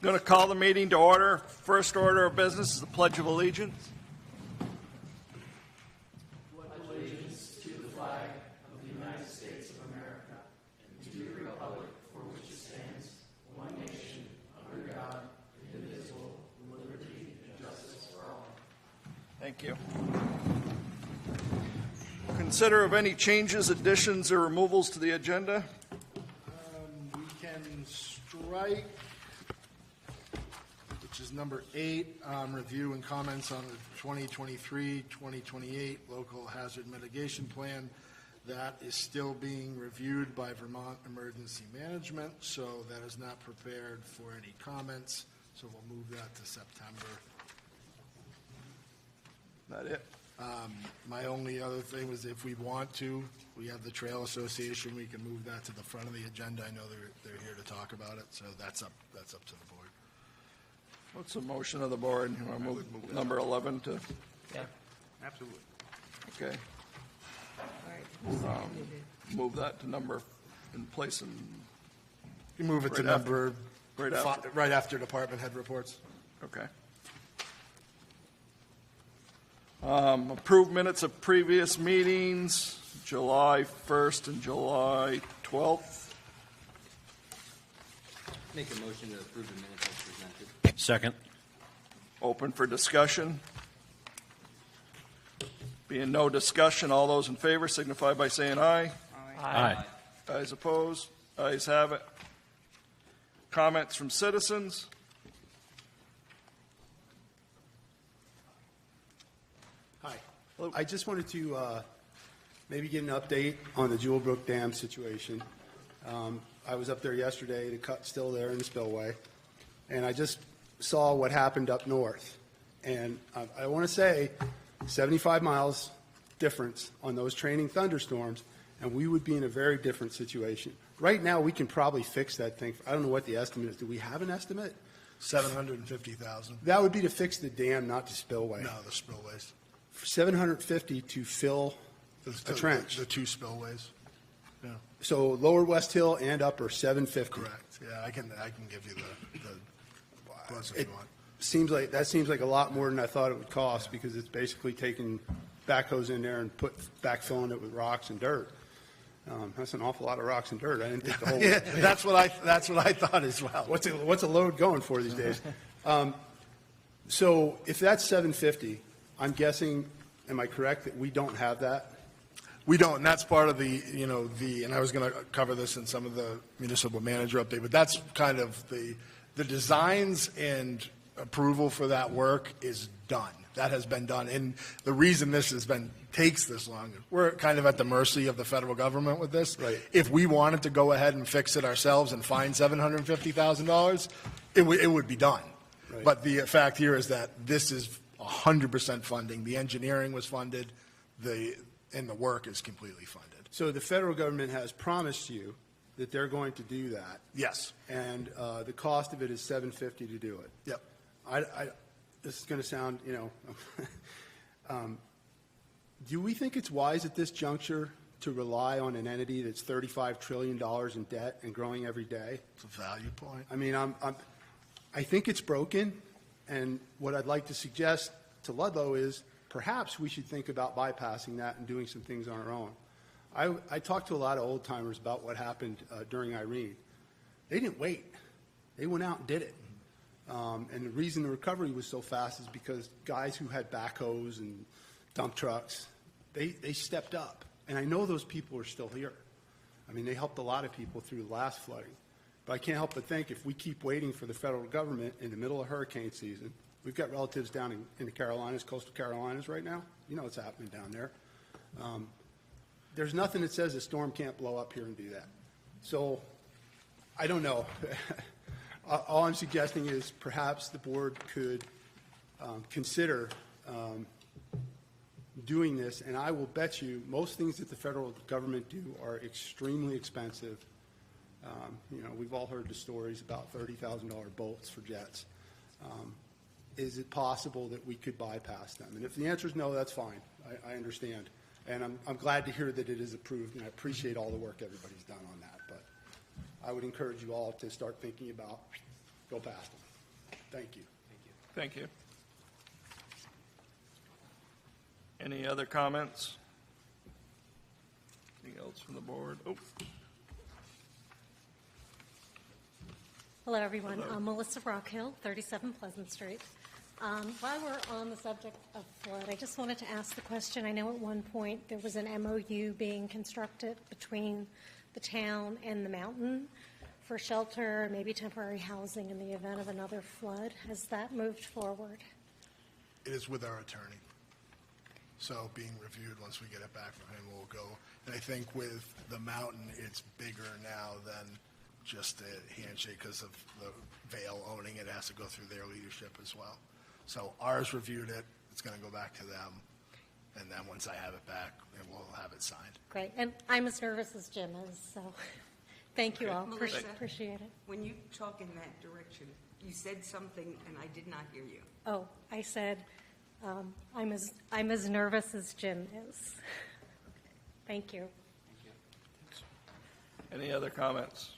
Going to call the meeting to order. First order of business is the Pledge of Allegiance. Thank you. Consider of any changes, additions, or removals to the agenda. We can strike, which is number 8, review and comments on the 2023-2028 local hazard mitigation plan. That is still being reviewed by Vermont Emergency Management, so that is not prepared for any comments. So we'll move that to September. That it? My only other thing was if we want to, we have the Trail Association, we can move that to the front of the agenda. I know they're here to talk about it, so that's up to the board. What's the motion of the board? You want to move number 11 to? Yeah, absolutely. Okay. Move that to number in place and You move it to Right after- number right after. right after department head reports. okay. Approved minutes of previous meetings, July 1st and July 12th. Make a motion to approve the minutes as presented. Second. Open for discussion. Being no discussion, all those in favor signify by saying aye. Aye. Ayes opposed? Ayes have it. Comments from citizens? Hi. I just wanted to maybe get an update on the Jewel Brook Dam situation. I was up there yesterday. The cut's still there in the spillway. And I just saw what happened up north. And I want to say 75 miles difference on those training thunderstorms, and we would be in a very different situation. Right now, we can probably fix that thing. I don't know what the estimate is. Do we have an estimate? 750,000. That would be to fix the dam, not the spillway. No, the spillways. For 750 to fill a trench. The two spillways. Yeah, So lower West Hill and upper 750. correct. Yeah, I can give you the plus if It you want. seems like a lot more than I thought it would cost, because it's basically taking backhoes in there and backfilling it with rocks and dirt. That's an awful lot of rocks and dirt. I didn't think the whole. Yeah, that's what I thought as well. What's a load going for these days? So if that's 750, I'm guessing, am I correct that we don't have that? We don't, and that's part of the, and I was going to cover this in some of the municipal manager update, but that's kind of the designs and approval for that work is done. That has been done. And the reason this takes this long, we're kind of at the mercy of the federal government with this. Right. If we wanted to go ahead and fix it ourselves and find $750,000, it would be done. Right. But the fact here is that this is 100% funding. The engineering was funded, and the work is completely funded. So the federal government has promised you that they're going to do that, Yes. and the cost of it is $750 to do it. Yep. This is going to sound, do we think it's wise at this juncture to rely on an entity that's $35 trillion in debt and growing every day? It's a value point. I mean, I think it's broken, and what I'd like to suggest to Ludlow is perhaps we should think about bypassing that and doing some things on our own. I talked to a lot of old timers about what happened during Irene. They didn't wait. They went out and did it. And the reason the recovery was so fast is because guys who had backhoes and dump trucks, they stepped up. And I know those people are still here. I mean, they helped a lot of people through the last flooding. But I can't help but think if we keep waiting for the federal government in the middle of hurricane season, we've got relatives down in the Carolinas, coastal Carolinas right now. You know what's happening down there. There's nothing that says a storm can't blow up here and do that. So I don't know. All I'm suggesting is perhaps the board could consider doing this, and I will bet you most things that the federal government do are extremely expensive. We've all heard the stories about $30,000 bolts for jets. Is it possible that we could bypass them? And if the answer is no, that's fine. I understand. And I'm glad to hear that it is approved, and I appreciate all the work everybody's done on that. But I would encourage you all to start thinking about go past them. Thank you. Thank you. Any other comments? Anything else from the board? Oh, Hello, everyone. I'm Melissa Rockhill, 37 Pleasant Street. While we're on the subject of flood, I just wanted to ask the question. I know at one point there was an MOU being constructed between the town and the mountain for shelter, maybe temporary housing in the event of another flood. Has that moved forward? It is with our attorney. So being reviewed, once we get it back from him, we'll go. And I think with the mountain, it's bigger now than just a handshake because of the Vale owning it. It has to go through their leadership as well. So ours reviewed it. It's going to go back to them. And then once I have it back, then we'll have it signed. Great. And I'm as nervous as Jim is, so thank you all. Melissa. Appreciate it. When you talk in that direction, you said something and I did not hear you. Oh, I said I'm as nervous as Jim is. Thank you. any other comments?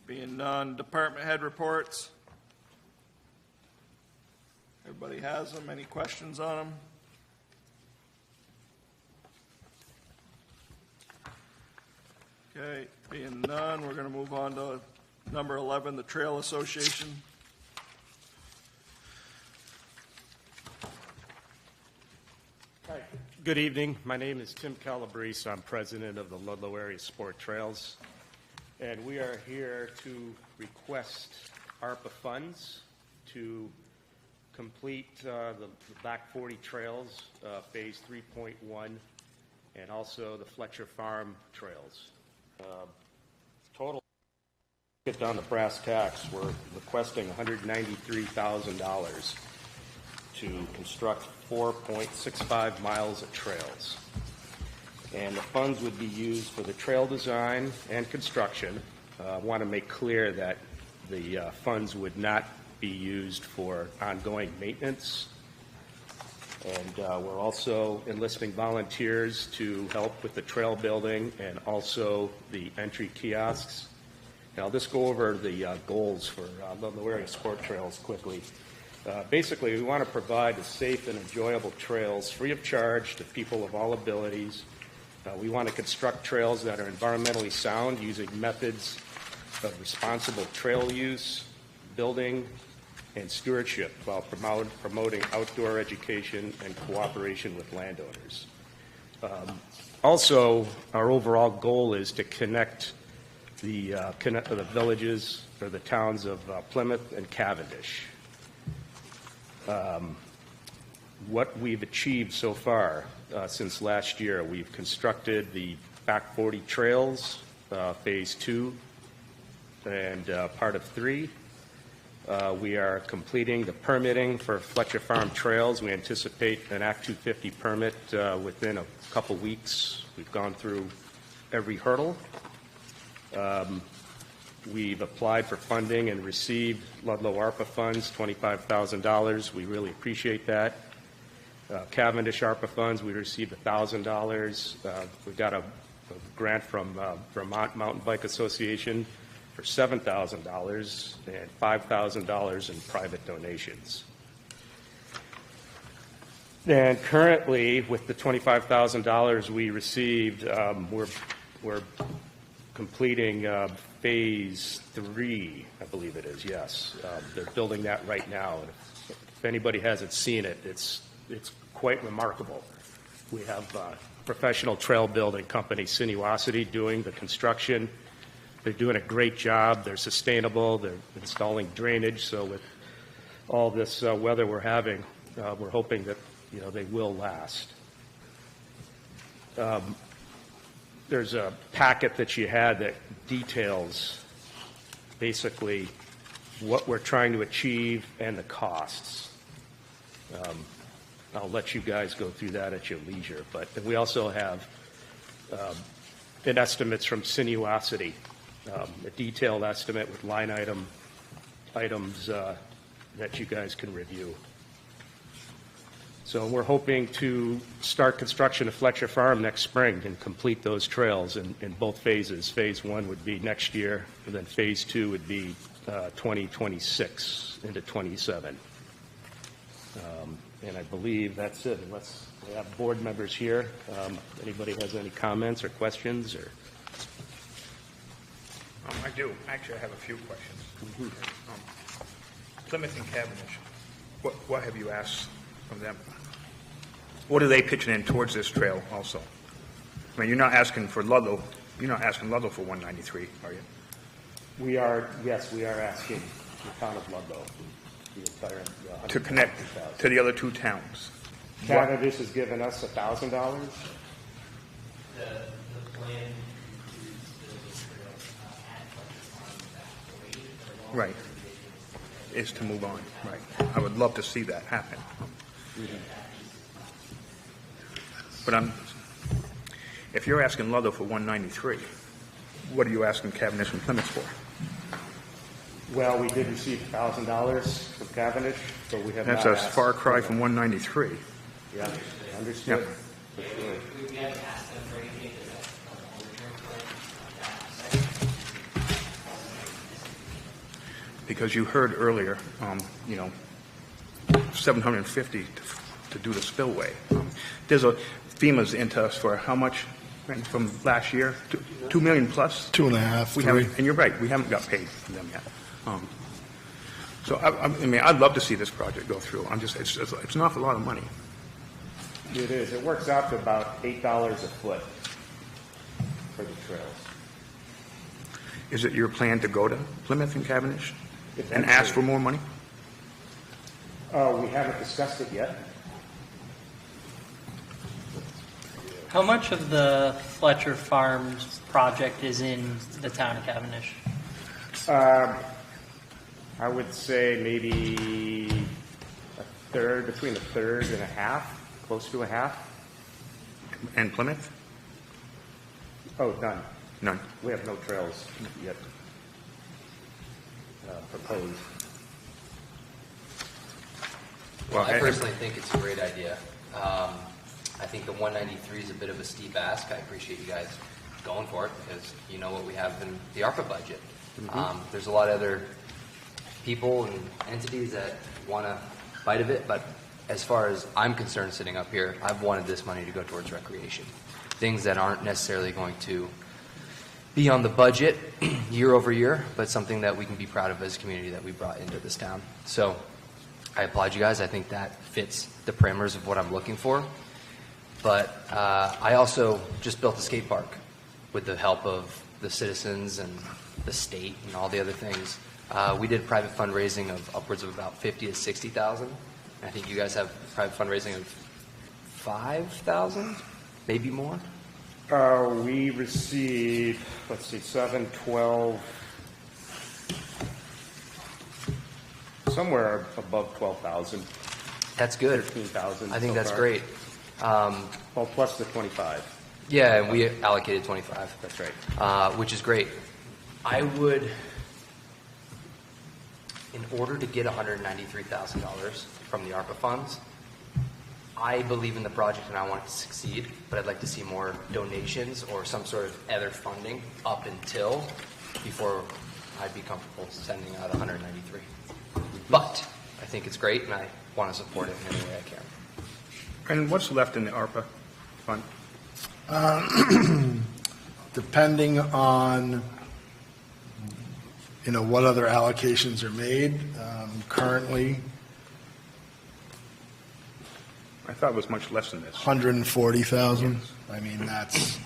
Being none, department head reports. Everybody has them. Any questions on them? Okay, being none, we're going to move on to number 11, the Trail Association. Hi. Good evening. My name is Tim Calabrese. I'm president of the Ludlow Area Sport Trails. And we are here to request ARPA funds to complete the Back 40 Trails, Phase 3.1, and also the Fletcher Farm Trails. Total, get down to brass tacks, we're requesting $193,000 to construct 4.65 miles of trails. And the funds would be used for the trail design and construction. I want to make clear that the funds would not be used for ongoing maintenance. And we're also enlisting volunteers to help with the trail building and also the entry kiosks. Now, I'll just go over the goals for Ludlow Area Sport Trails quickly. Basically, we want to provide the safe and enjoyable trails free of charge to people of all abilities. We want to construct trails that are environmentally sound using methods of responsible trail use, building, and stewardship while promoting outdoor education and cooperation with landowners. Also, our overall goal is to connect the villages or the towns of Plymouth and Cavendish. What we've achieved so far since last year, we've constructed the Back 40 Trails, Phase 2 and part of 3. We are completing the permitting for Fletcher Farm Trails. We anticipate an Act 250 permit within a couple weeks. We've gone through every hurdle. We've applied for funding and received Ludlow ARPA funds, $25,000. We really appreciate that. Cavendish ARPA funds, we received $1,000. We got a grant from Vermont Mountain Bike Association for $7,000 and $5,000 in private donations. And currently, with the $25,000 we received, we're completing Phase 3, I believe it is, yes. They're building that right now. And if anybody hasn't seen it, it's quite remarkable. We have a professional trail building company, Sinuosity, doing the construction. They're doing a great job. They're sustainable. They're installing drainage. So with all this weather we're having, we're hoping that they will last. There's a packet that you had that details basically what we're trying to achieve and the costs. I'll let you guys go through that at your leisure. But we also have estimates from Sinuosity. A detailed estimate with line items that you guys can review. So we're hoping to start construction of Fletcher Farm next spring and complete those trails in both phases. Phase 1 would be next year, and then Phase 2 would be 2026 into 27. And I believe that's it, unless we have board members here. Anybody has any comments or questions, or? I do. Actually, I have a few questions. Plymouth and Cavendish, what have you asked from them? What are they pitching in towards this trail also? I mean, you're not asking for Ludlow for 193, are you? We are, yes, we are asking the town of Ludlow, the entire. To connect to the other two towns? Cavendish has given us $1,000. The plan is to build a trail at Fletcher Farm that way. Right. Is to move on, right. I would love to see that happen. But if you're asking Ludlow for 193, what are you asking Cavendish and Plymouth for? Well, we did receive $1,000 from Cavendish, but we have not That's a asked. far cry from 193. Yeah, understood. Yep. For sure. We haven't asked them for anything because that's a long-term plan. Because you heard earlier, 750 to do the spillway. There's a FEMA's into us for how much from last year? 2 million plus? 2.5, We 3. haven't, and you're right, we haven't got paid from them yet. So I mean, I'd love to see this project go through. It's an awful lot of money. It is. It works out to about $8 a foot for the trails. Is it your plan to go to Plymouth and Cavendish and ask for more money? We haven't discussed it yet. How much of the Fletcher Farms project is in the town of Cavendish? I would say maybe a third, between a third and a half, close to a half. And Plymouth? Oh, none. None. We have no trails yet proposed. Well, I personally think it's a great idea. I think the 193 is a bit of a steep ask. I appreciate you guys going for it because you know what we have in the ARPA budget. There's a lot of other people and entities that want a bite of it, but as far as I'm concerned sitting up here, I've wanted this money to go towards recreation. Things that aren't necessarily going to be on the budget year over year, but something that we can be proud of as a community that we brought into this town. So I applaud you guys. I think that fits the parameters of what I'm looking for. But I also just built a skate park with the help of the citizens and the state and all the other things. We did private fundraising of upwards of about 50 to 60,000. I think you guys have private fundraising of 5,000, maybe more. We received, 7, 12, somewhere above 12,000. That's good. 13,000 I think so that's far. great. Well, plus the 25. Yeah, and we allocated 25. That's right. Which is great. I would, in order to get $193,000 from the ARPA funds, I believe in the project and I want it to succeed, but I'd like to see more donations or some sort of other funding up until before I'd be comfortable sending out 193. But I think it's great and I want to support it in any way I can. And what's left in the ARPA fund? Depending on, what other allocations are made, currently I thought it was much less than this. 140,000. I mean, that's,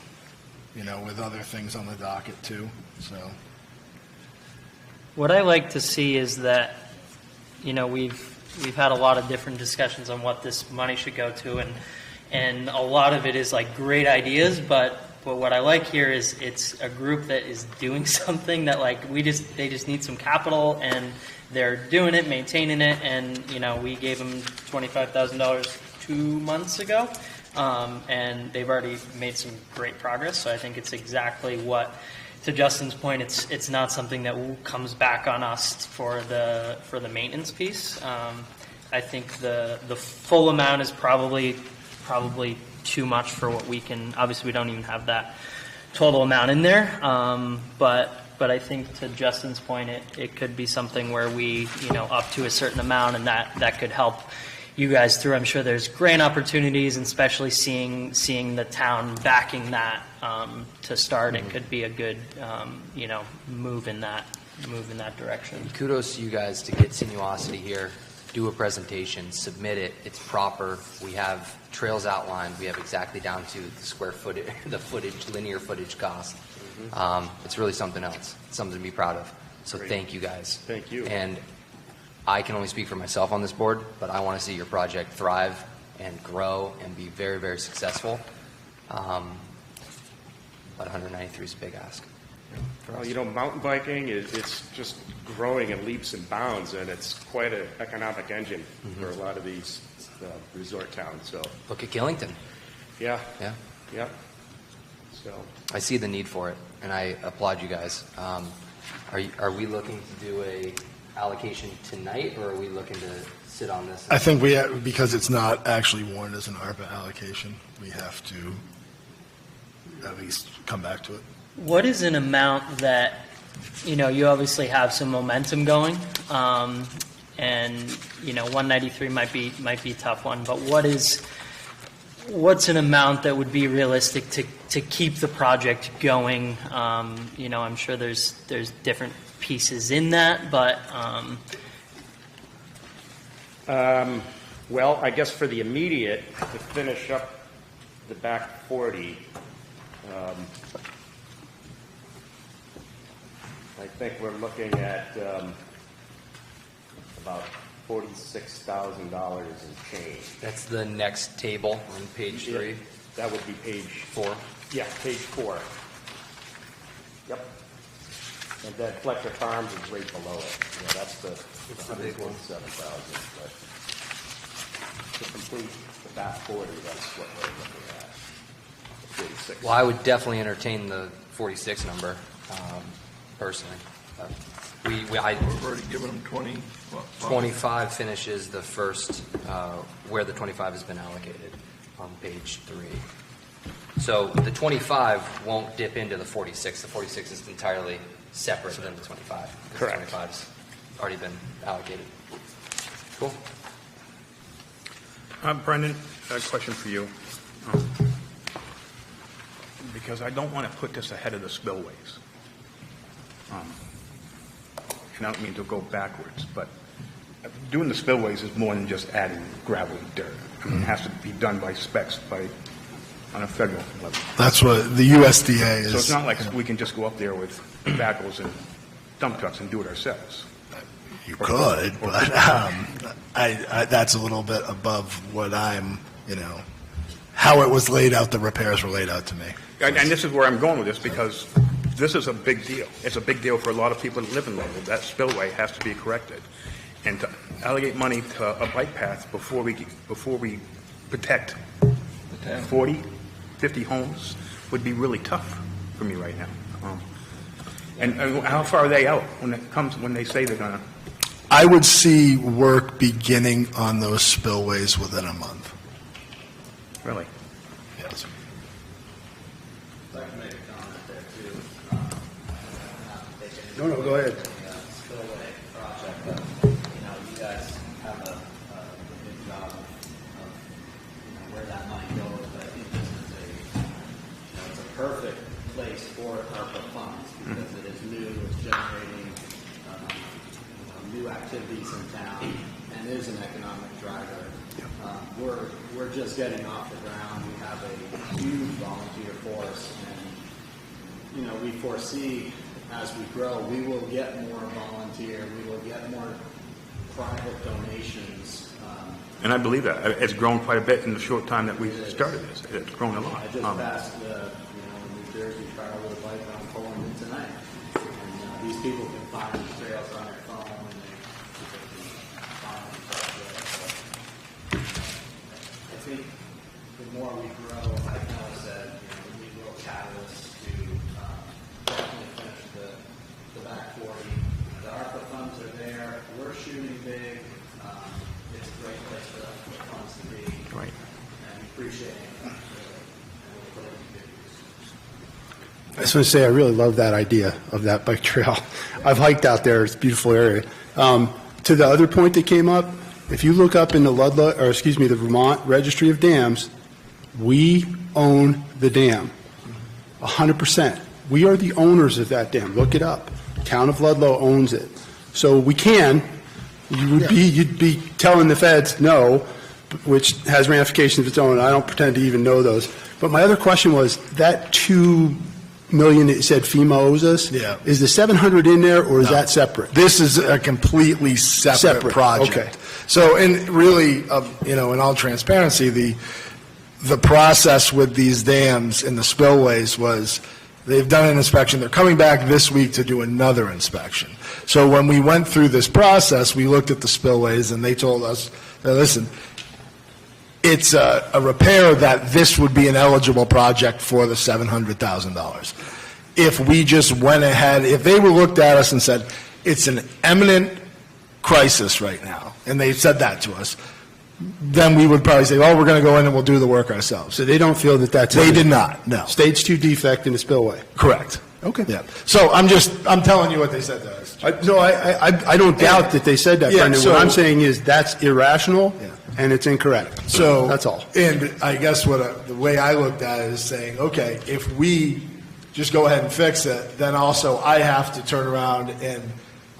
with other things on the docket too, so. What I like to see is that, we've had a lot of different discussions on what this money should go to, and a lot of it is like great ideas, but what I like here is it's a group that is doing something that they just need some capital, and they're doing it, maintaining it, and we gave them $25,000 2 months ago, and they've already made some great progress. So I think it's exactly what, to Justin's point, it's not something that comes back on us for the maintenance piece. I think the full amount is probably too much for what we can, obviously we don't even have that total amount in there. But I think to Justin's point, it could be something where we, up to a certain amount, and that could help you guys through. I'm sure there's grant opportunities, and especially seeing the town backing that to start, it could be a good, move in that direction. Kudos to you guys to get Sinuosity here, do a presentation, submit it, it's proper. We have trails outlined, we have exactly down to the square footage, linear footage cost. It's really something else, something to be proud of. So Great. Thank you guys. Thank you. And I can only speak for myself on this board, but I want to see your project thrive and grow and be very, very successful. But 193 is a big ask. Well, mountain biking it's just growing in leaps and bounds, and it's quite an economic engine for a lot of these resort towns. So Look at Killington. yeah. Yeah. So I see the need for it, and I applaud you guys. Are we looking to do a allocation tonight, or are we looking to sit on this? I think because it's not actually warned as an ARPA allocation, we have to at least come back to it. What is an amount that, you obviously have some momentum going, and 193 might be a tough one, but what's an amount that would be realistic to keep the project going? I'm sure there's different pieces in that, but well, I guess for the immediate, to finish up the back 40, I think we're looking at about $46,000 in change. That's the next table on page 3. That would be page 4. Yeah, page 4. Yep. And then Fletcher Farms is right below it. That's the big one, 7,000. But to complete the back 40, that's what we're looking at. 46. Well, I would definitely entertain the 46 number, personally. We've already given them 20. 25 finishes the first, where the 25 has been allocated on page 3. So the 25 won't dip into the 46. The 46 is entirely separate than the 25. Correct. The 25's already been allocated. Cool. Brendan, a question for you. Because I don't want to put this ahead of the spillways. And I don't mean to go backwards, but doing the spillways is more than just adding gravel and dirt. I mean, it has to be done by specs on a federal level. That's what the USDA is. So it's not like we can just go up there with backhoes and dump trucks and do it ourselves. You could, but that's a little bit above what I'm, how it was laid out, the repairs were laid out to me. And this is where I'm going with this, because this is a big deal. It's a big deal for a lot of people that live in Ludlow. That spillway has to be corrected. And to allocate money to a bike path before we protect 40, 50 homes would be really tough for me right now. And how far are they out when they say they're going to? I would see work beginning on those spillways within a month. Really? Yes. I'd like to make a comment there too. No, go ahead. Spillway project, but, you guys have a good job of where that money goes, but I think this is it's a perfect place for ARPA funds because it is new, it's generating new activities in town, and is an economic driver. We're just getting off the ground. We have a huge volunteer force, and we foresee as we grow, we will get more volunteer, we will get more private donations. And I believe that. It's grown quite a bit in the short time that we started this. It's grown a lot. I just passed the New Jersey Trail with a bike on Poland tonight, and these people can find these trails on their phone, and they can find them. I think the more we grow, like Noah said, we need real catalysts to definitely finish the back 40. The ARPA funds are there. We're shooting big. it's a great place for the funds to be. Right. And appreciate it. And we'll put it to good use. I just want to say, I really love that idea of that bike trail. I've hiked out there, it's a beautiful area. To the other point that came up, if you look up in the the Vermont Registry of Dams, we own the dam, 100%. We are the owners of that dam. Look it up. Town of Ludlow owns it. So we can, you'd be telling the feds no, which has ramifications of its own. I don't pretend to even know those. But my other question was, that $2 million that you said FEMA owes us, is the 700 in there, or is that separate? This is a completely separate project. Okay. So, and really, in all transparency, the process with these dams and the spillways was, they've done an inspection, they're coming back this week to do another inspection. So when we went through this process, we looked at the spillways, and they told us, listen, it's a repair that this would be an eligible project for the $700,000. If we just went ahead, if they were looked at us and said, it's an imminent crisis right now, and they said that to us, then we would probably say, we're going to go in and we'll do the work ourselves. So they don't feel that that's... They did not, no. Stage 2 defect in the spillway. Correct. Okay. Yeah. So I'm telling you what they said to us. I don't doubt that they said that, Yeah, Brendan. so- What I'm saying is that's irrational, Yeah. and it's incorrect. So that's all. And I guess the way I looked at it is saying, okay, if we just go ahead and fix it, then also I have to turn around and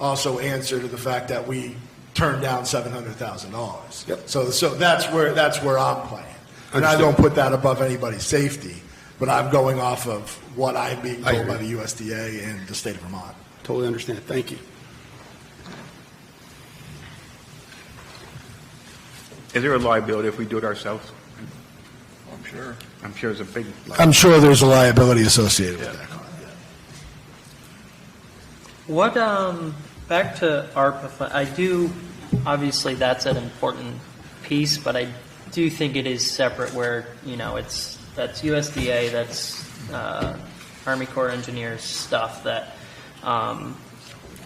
also answer to the fact that we turned down $700,000. Yep. So that's where I'm playing, and I Understood. don't put that above anybody's safety, but I'm going off of what I'm being I told by agree. the USDA and the state of Vermont. Totally understand. Thank you. Is there a liability if we do it ourselves? I'm sure. I'm sure there's a big I'm sure there's a liability associated with that. What, back to ARPA, I do, obviously that's an important piece, but I do think it is separate where, that's USDA, that's Army Corps of Engineers stuff that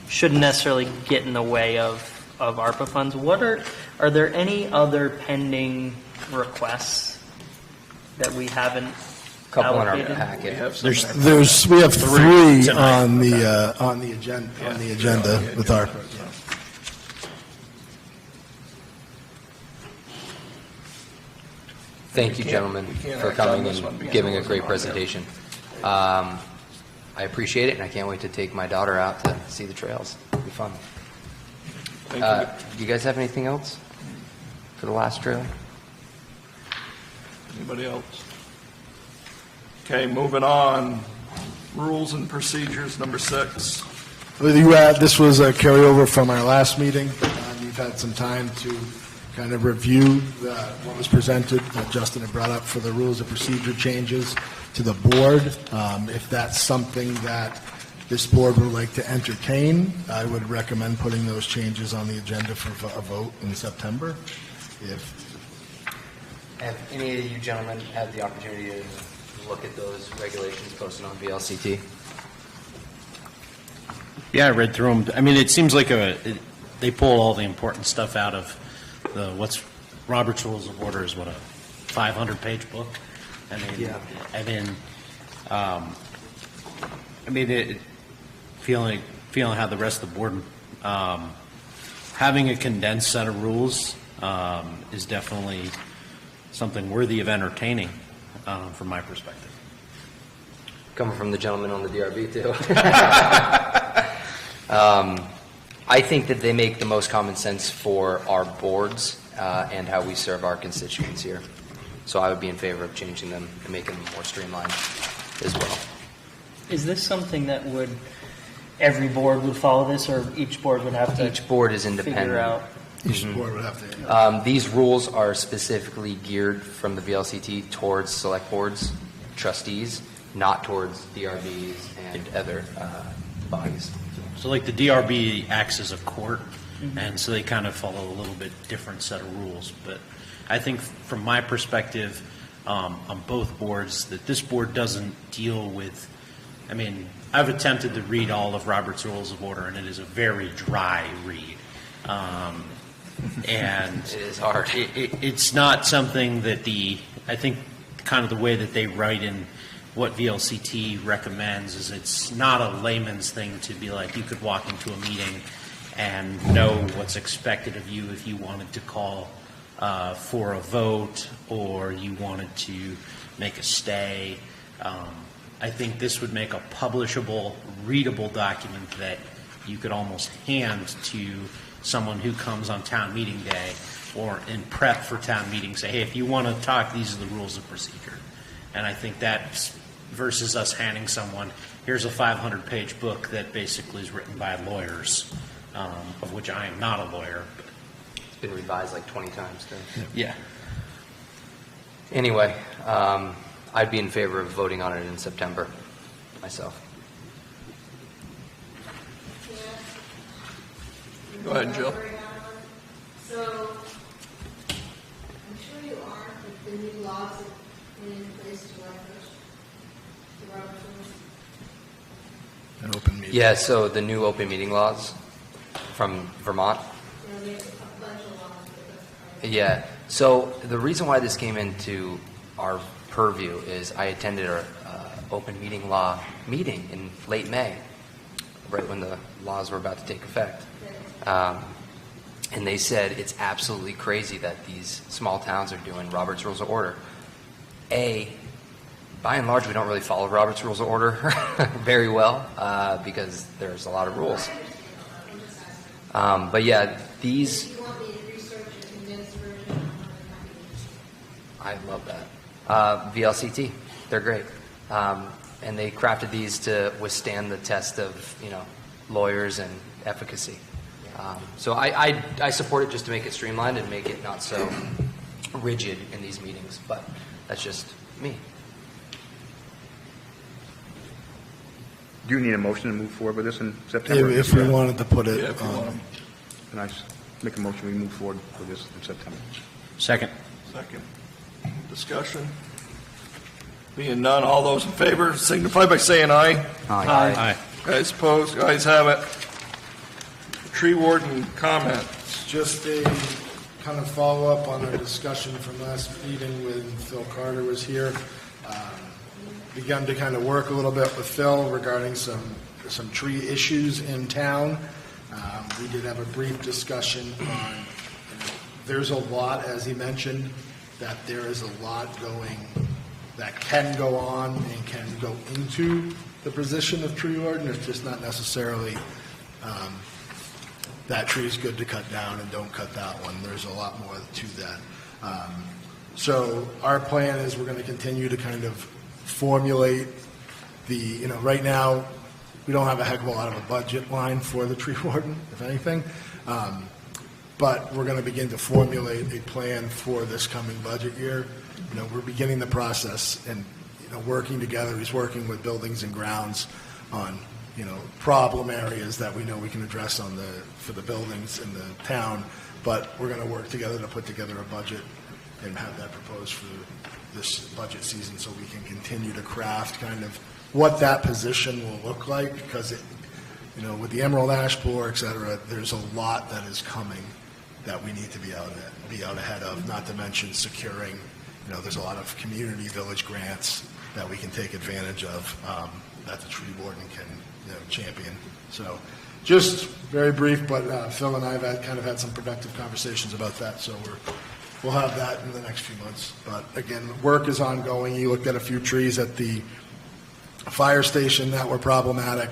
shouldn't necessarily get in the way of ARPA funds. Are there any other pending requests that we haven't Couple in our allocated? packet. We have three on the agenda with our. Thank you, gentlemen, can't for act on coming this and one because giving it a wasn't great on there. presentation. I appreciate it, and I can't wait to take my daughter out to see the trails. It'll be fun. Thank you. Do you guys have anything else for the last trail? Anybody else? Okay, moving on. Rules and procedures, number 6. This was a carryover from our last meeting. You've had some time to kind of review what was presented, that Justin had brought up for the rules of procedure changes to the board. If that's something that this board would like to entertain, I would recommend putting those changes on the agenda for a vote in September. Have any of you gentlemen had the opportunity to look at those regulations posted on VLCT? Yeah, I read through them. I mean, it seems like they pull all the important stuff out of what's Robert's Rules of Order is what, a 500-page book? Feeling how the rest of the board, having a condensed set of rules is definitely something worthy of entertaining from my perspective. Coming from the gentleman on the DRB, too. I think that they make the most common sense for our boards and how we serve our constituents here. So I would be in favor of changing them and making them more streamlined as well. Is this something that every board would follow this, or each board would have to Each board is independent. figure out? Each board would have to. These rules are specifically geared from the VLCT towards select boards, trustees, not towards DRBs and other bodies. So like the DRB acts as a court, and so they kind of follow a little bit different set of rules. But I think from my perspective, on both boards, that this board doesn't deal with, I mean, I've attempted to read all of Robert's Rules of Order, and it is a very dry read. And It is hard. it's not something that I think kind of the way that they write in what VLCT recommends is it's not a layman's thing to be like, you could walk into a meeting and know what's expected of you if you wanted to call for a vote or you wanted to make a stay. I think this would make a publishable, readable document that you could almost hand to someone who comes on town meeting day or in prep for town meeting, say, hey, if you want to talk, these are the rules of procedure. And I think that's versus us handing someone, here's a 500-page book that basically is written by lawyers, of which I am not a lawyer. It's been revised like 20 times, too. Yeah. Anyway, I'd be in favor of voting on it in September, myself. Go ahead, Jill. So, I'm sure you aren't, but the new laws are in place July 1st. The Robert's rules. An open meeting. Yeah, so the new open meeting laws from Vermont. There's a bunch of laws that Yeah, so the reason why this came into our purview is I attended our open meeting law meeting in late May, right when the laws were about to take effect. And they said it's absolutely crazy that these small towns are doing Robert's Rules of Order. By and large, we don't really follow Robert's Rules of Order very well because there's a lot of rules. But yeah, these... If you want me to research a condensed version, I'm more than happy to. I love that. VLCT, they're great. And they crafted these to withstand the test of, lawyers and efficacy. So I support it just to make it streamlined and make it not so rigid in these meetings, but that's just me. Do you need a motion to move forward with this in September? If we wanted to put Yeah, it, if you want Can I make a motion, we move forward with this in September? Second. Second. Discussion? Being none, all those in favor signify by saying aye. Aye. Guys opposed, guys have it. Tree warden comments. just a kind of follow-up on our discussion from last meeting when Phil Carter was here. Begun to kind of work a little bit with Phil regarding some tree issues in town. We did have a brief discussion on, there's a lot, as he mentioned, that there is a lot that can go on and can go into the position of tree warden. It's just not necessarily that tree is good to cut down and don't cut that one. There's a lot more to that. So our plan is we're going to continue to kind of formulate right now, we don't have a heck of a lot of a budget line for the tree warden, if anything. But we're going to begin to formulate a plan for this coming budget year. We're beginning the process and, working together. He's working with buildings and grounds on, problem areas that we know we can address for the buildings in the town. But we're going to work together to put together a budget and have that proposed for this budget season so we can continue to craft kind of what that position will look like, because with the emerald ash borer, et cetera, there's a lot that is coming that we need to be out ahead of, not to mention securing, there's a lot of community village grants that we can take advantage of that the tree warden can champion. So just very brief, but Phil and I have had some productive conversations about that, so we'll have that in the next few months. But again, work is ongoing. You looked at a few trees at the fire station that were problematic.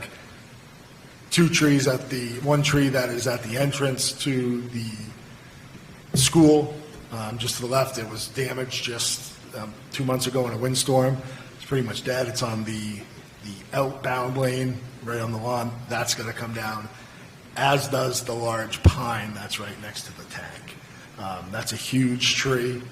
One tree that is at the entrance to the school, just to the left, it was damaged just 2 months ago in a windstorm. It's pretty much dead. It's on the outbound lane, right on the lawn. That's going to come down, as does the large pine that's right next to the tank. That's a huge tree,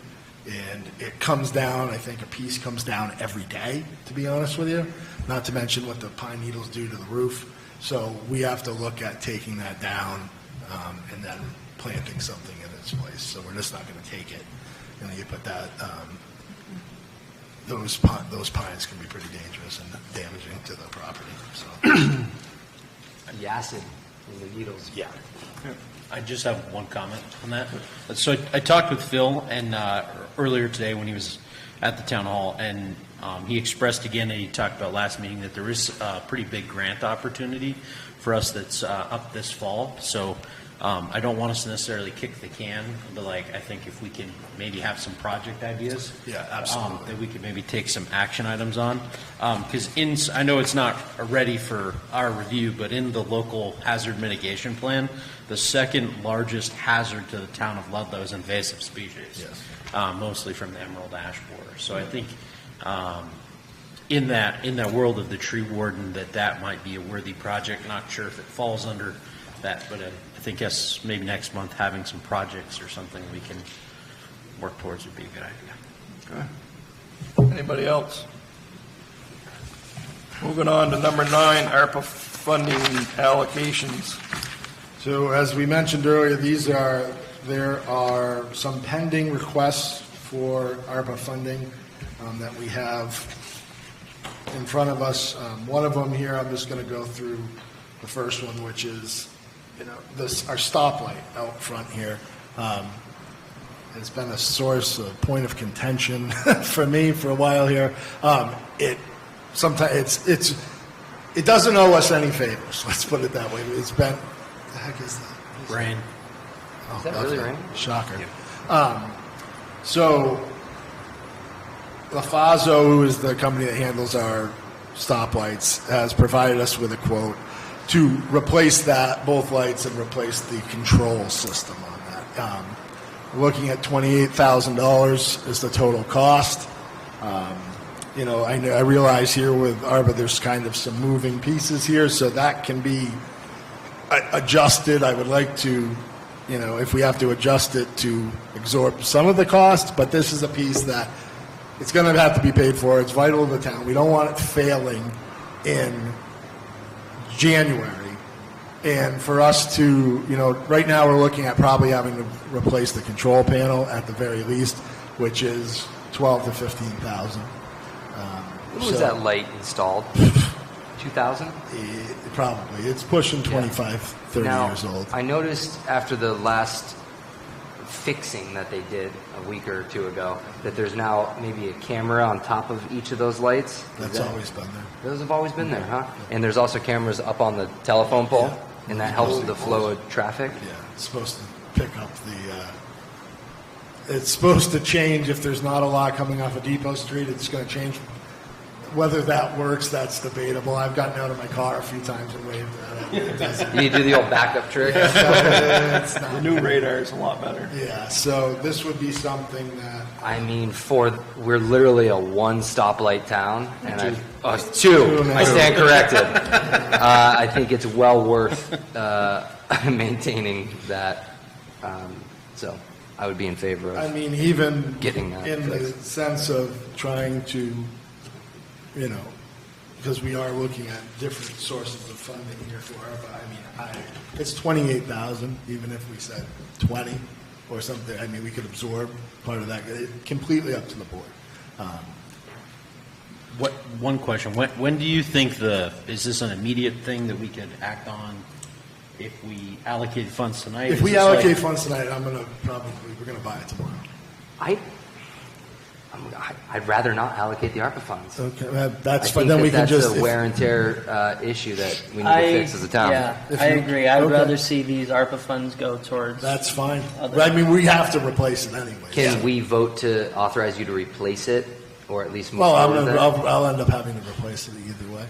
and it comes down, I think a piece comes down every day, to be honest with you, not to mention what the pine needles do to the roof. So we have to look at taking that down and then planting something in its place. So we're just not going to take it. You put that, those pines can be pretty dangerous and damaging to the property. So. The acid the needles. Yeah. I just have one comment on that. So I talked with Phil and earlier today when he was at the town hall, and he expressed again, and he talked about last meeting, that there is a pretty big grant opportunity for us that's up this fall. So I don't want us to necessarily kick the can, but like I think if we can maybe have some project ideas, Yeah, absolutely. that we could maybe take some action items on. Because I know it's not ready for our review, but in the local hazard mitigation plan, the second largest hazard to the town of Ludlow is invasive species, mostly from the emerald ash borer. So I think in that world of the tree warden, that might be a worthy project. Not sure if it falls under that, but I think yes, maybe next month having some projects or something we can work towards would be a good idea. Okay. Anybody else? Moving on to number 9, ARPA funding allocations. So as we mentioned earlier, there are some pending requests for ARPA funding that we have in front of us. One of them here, I'm just going to go through the first one, which is, our stoplight out front here. It's been a source, a point of contention for me for a while here. It doesn't owe us any favors. Let's put it that way. It's been, the heck is that? Rain. Is that really rain? Shocker. So LaFazo, who is the company that handles our stoplights, has provided us with a quote to replace both lights and replace the control system on that. We're looking at $28,000 is the total cost. I realize here with ARPA there's kind of some moving pieces here, so that can be adjusted. I would like to, if we have to adjust it, to absorb some of the cost, but this is a piece that it's going to have to be paid for. It's vital to the town. We don't want it failing in January. And for us to, right now we're looking at probably having to replace the control panel at the very least, which is $12,000 to $15,000. When was that light installed? 2000? Probably. It's pushing 25, 30 years old. I noticed after the last fixing that they did a week or two ago that there's now maybe a camera on top of each of those lights. That's always been there. Those have always been there, huh? And there's also cameras up on the telephone pole, and that helps with the flow of traffic? Yeah, it's supposed to pick up it's supposed to change if there's not a lot coming off of Depot Street. It's going to change. Whether that works, that's debatable. I've gotten out of my car a few times and waved at it. It doesn't. You do the old backup trick? It's not. The new radar is a lot better. Yeah, so this would be something that... I mean, we're literally a one stoplight town, and two. I stand corrected. I think it's well worth maintaining that. So I would be in favor of. I mean, even getting that in the fixed. sense of trying to, because we are looking at different sources of funding here for ARPA. I mean, it's $28,000, even if we said 20 or something. I mean, we could absorb part of that. Completely up to the board. One question, when do you think is this an immediate thing that we could act on if we allocate funds tonight? If we allocate funds tonight, we're going to buy it tomorrow. I'd rather not allocate the ARPA funds. Okay, that's I fine. think Then we can that's just a wear and tear issue that we need to fix as a town. Yeah, If I you- agree. I would okay. rather see these ARPA funds go towards. That's fine. Other- I mean, we have to replace it anyway. Can we vote to authorize you to replace it, or at least move Well, forward with it? I'll end up having to replace it either way.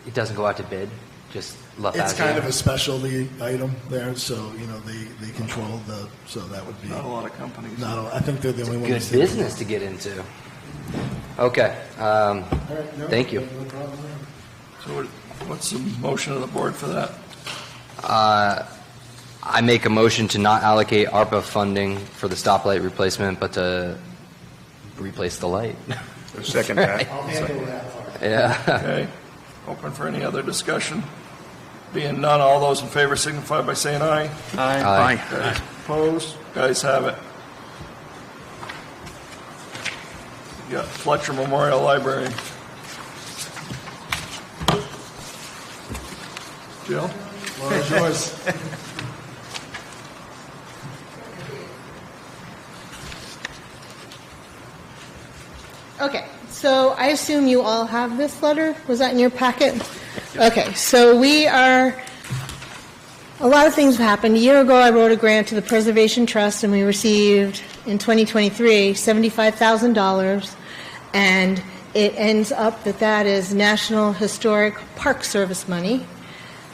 It doesn't go out to bid, just left It's out kind here? of a specialty item there, so, they control so that would be. Not a lot of companies. I think they're the only Good ones. that- business to get into. Okay, All right, no, thank you. no problem there. So what's the motion of the board for that? I make a motion to not allocate ARPA funding for the stoplight replacement, but to replace the light. Second that. I'll handle that part. Yeah. Okay. Open for any other discussion? Being none, all those in favor signify by saying aye. Aye. Guys opposed? Guys have it. You got Fletcher Memorial Library. Jill, floor is yours. Okay, so I assume you all have this letter? Was that in your packet? Okay, so a lot of things have happened. A year ago, I wrote a grant to the Preservation Trust, and we received, in 2023, $75,000, and it ends up that is National Historic Park Service money.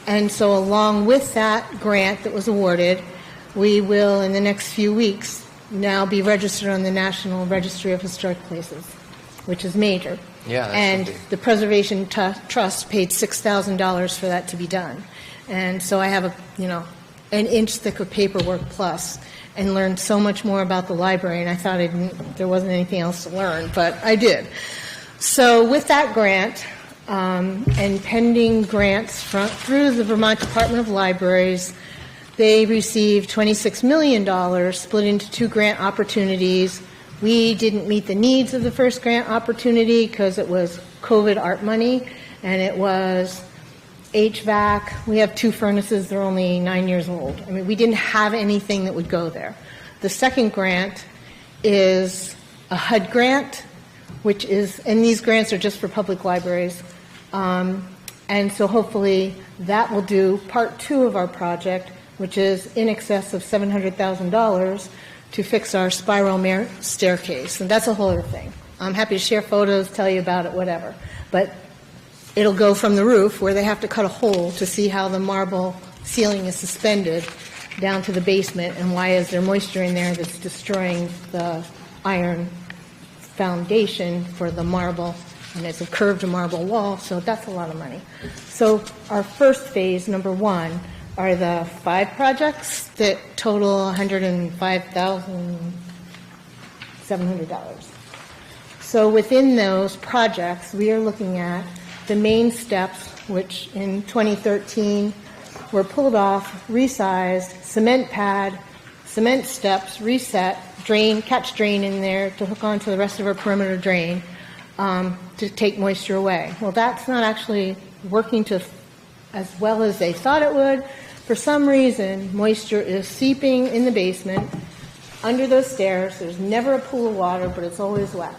And so along with that grant that was awarded, we will, in the next few weeks, now be registered on the National Registry of Historic Places, which is major. Yeah, that and should be. the Preservation Trust paid $6,000 for that to be done. And so I have an inch thick of paperwork plus, and learned so much more about the library, and I thought there wasn't anything else to learn, but I did. So with that grant, and pending grants through the Vermont Department of Libraries, they received $26 million split into 2 grant opportunities. We didn't meet the needs of the first grant opportunity because it was COVID art money, and it was HVAC. We have 2 furnaces. They're only 9 years old. I mean, we didn't have anything that would go there. The second grant is a HUD grant, and these grants are just for public libraries. And so hopefully that will do part 2 of our project, which is in excess of $700,000 to fix our spiral staircase. And that's a whole other thing. I'm happy to share photos, tell you about it, whatever. But it'll go from the roof, where they have to cut a hole to see how the marble ceiling is suspended, down to the basement, and why is there moisture in there that's destroying the iron foundation for the marble, and it's a curved marble wall, so that's a lot of money. So our first phase, number 1, are the 5 projects that total $105,700. So within those projects, we are looking at the main steps, which in 2013 were pulled off, resized, cement pad, cement steps, reset, drain, catch drain in there to hook onto the rest of our perimeter drain to take moisture away. Well, that's not actually working as well as they thought it would. For some reason, moisture is seeping in the basement under those stairs. There's never a pool of water, but it's always wet.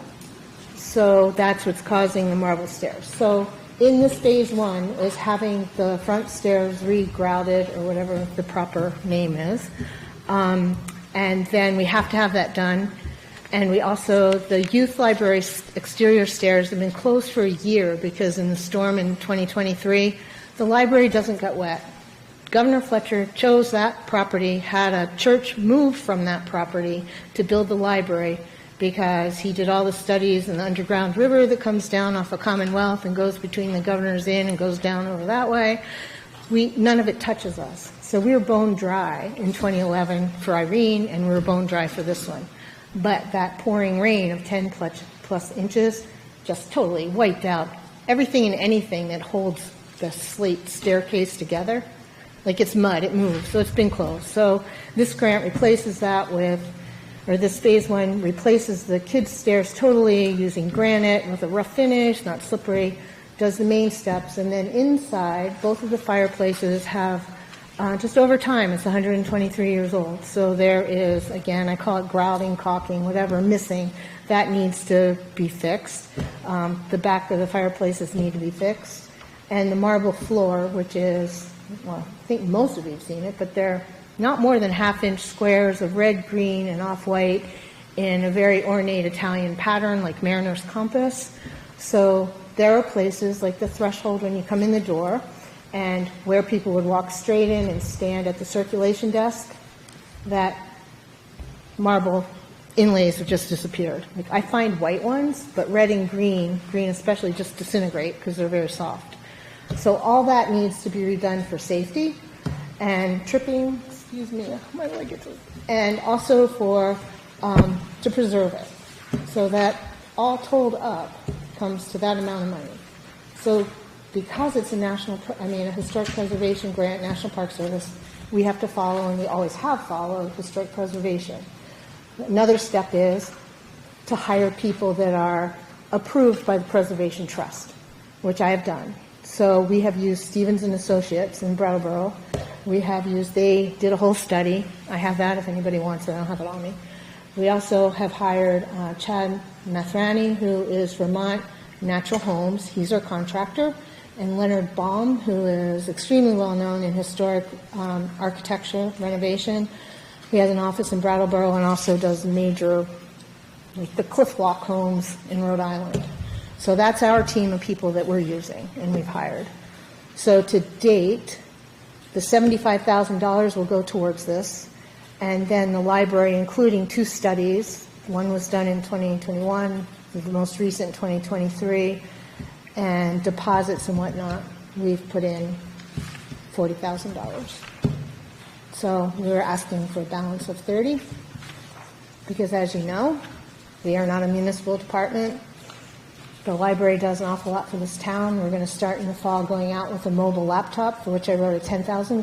So that's what's causing the marble stairs. So in this phase 1 is having the front stairs re-grouted, or whatever the proper name is. And then we have to have that done. And we also, the youth library exterior stairs have been closed for a year because in the storm in 2023, the library doesn't get wet. Governor Fletcher chose that property, had a church move from that property to build the library because he did all the studies in the underground river that comes down off of Commonwealth and goes between the Governor's Inn and goes down over that way. None of it touches us. So we were bone dry in 2011 for Irene, and we were bone dry for this one. But that pouring rain of 10 plus inches just totally wiped out everything and anything that holds the slate staircase together. Like it's mud, it moves, so it's been closed. So this grant replaces that this phase 1 replaces the kids' stairs totally using granite with a rough finish, not slippery, does the main steps, and then inside, both of the fireplaces have, just over time, it's 123 years old. So there is, again, I call it grouting, caulking, whatever, missing. That needs to be fixed. The back of the fireplaces need to be fixed. And the marble floor, which is, well, I think most of you have seen it, but they're not more than half-inch squares of red, green, and off-white in a very ornate Italian pattern like Mariner's Compass. So there are places like the threshold when you come in the door, and where people would walk straight in and stand at the circulation desk, that marble inlays have just disappeared. Like I find white ones, but red and green especially, just disintegrate because they're very soft. So all that needs to be redone for safety and tripping, my leg gets it, and also to preserve it. So that all told up comes to that amount of money. So because it's a historic preservation grant, National Park Service, we have to follow, and we always have followed, historic preservation. Another step is to hire people that are approved by the Preservation Trust, which I have done. So we have used Stevens and Associates in Brattleboro. They did a whole study. I have that if anybody wants it. I don't have it on me. We also have hired Chad Mathrani, who is Vermont Natural Homes. He's our contractor. And Leonard Baum, who is extremely well-known in historic architecture renovation. He has an office in Brattleboro and also does major, like the Cliff Walk homes in Rhode Island. So that's our team of people that we're using and we've hired. So to date, the $75,000 will go towards this. And then the library, including 2 studies, one was done in 2021, the most recent 2023, and deposits and whatnot, we've put in $40,000. So we were asking for a balance of 30, because as you know, we are not a municipal department. The library does an awful lot for this town. We're going to start in the fall going out with a mobile laptop, for which I wrote a $10,000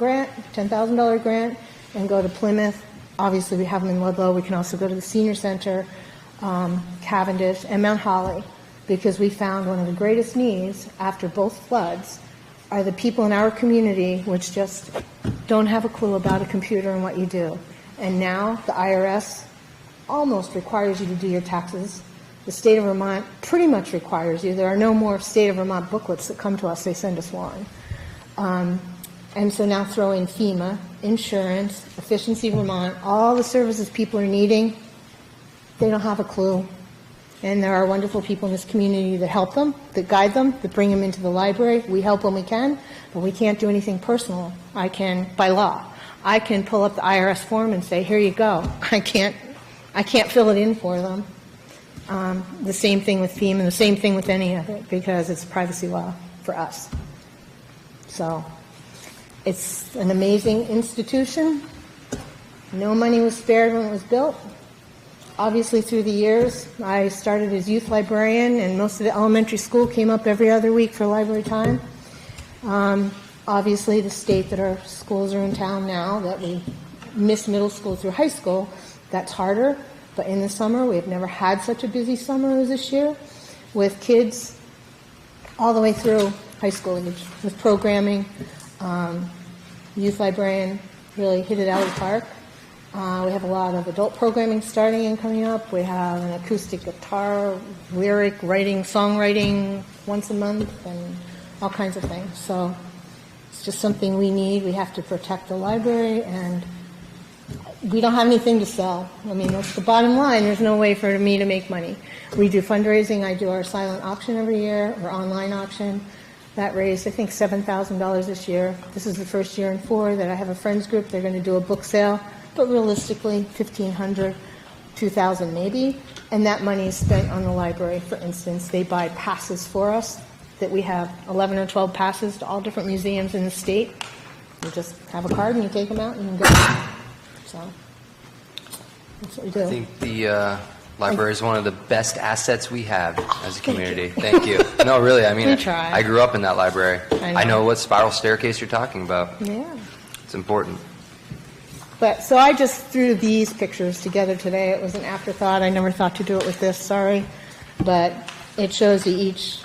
grant, and go to Plymouth. Obviously, we have them in Ludlow. We can also go to the Senior Center, Cavendish, and Mount Holly, because we found one of the greatest needs after both floods are the people in our community which just don't have a clue about a computer and what you do. And now the IRS almost requires you to do your taxes. The state of Vermont pretty much requires you. There are no more state of Vermont booklets that come to us. They send us one. And so now throw in FEMA, insurance, Efficiency Vermont, all the services people are needing. They don't have a clue. And there are wonderful people in this community that help them, that guide them, that bring them into the library. We help when we can, but we can't do anything personal. I can, by law, I can pull up the IRS form and say, here you go. I can't fill it in for them. The same thing with FEMA, the same thing with any of it, because it's privacy law for us. So it's an amazing institution. No money was spared when it was built. Obviously, through the years, I started as youth librarian, and most of the elementary school came up every other week for library time. Obviously, the state that our schools are in town now, that we miss middle school through high school, that's harder. But in the summer, we have never had such a busy summer as this year, with kids all the way through high school age, with programming. Youth librarian really hit it out of the park. We have a lot of adult programming starting and coming up. We have an acoustic guitar, lyric writing, songwriting once a month, and all kinds of things. So it's just something we need. We have to protect the library, and we don't have anything to sell. I mean, that's the bottom line. There's no way for me to make money. We do fundraising. I do our silent auction every year, or online auction. That raised, I think, $7,000 this year. This is the first year in 4 that I have a friends group. They're going to do a book sale. But realistically, $1,500, $2,000 maybe, and that money is spent on the library. For instance, they buy passes for us, that we have 11 or 12 passes to all different museums in the state. You just have a card and you take them out and you go. So that's what we do. I think the library is one of the best assets we have as a community. Thank you. No, really, I mean, We try. I grew up in that library. I know. I know what spiral staircase you're talking about. Yeah. It's important. But, so I just threw these pictures together today. It was an afterthought. I never thought to do it with this, sorry. But it shows you each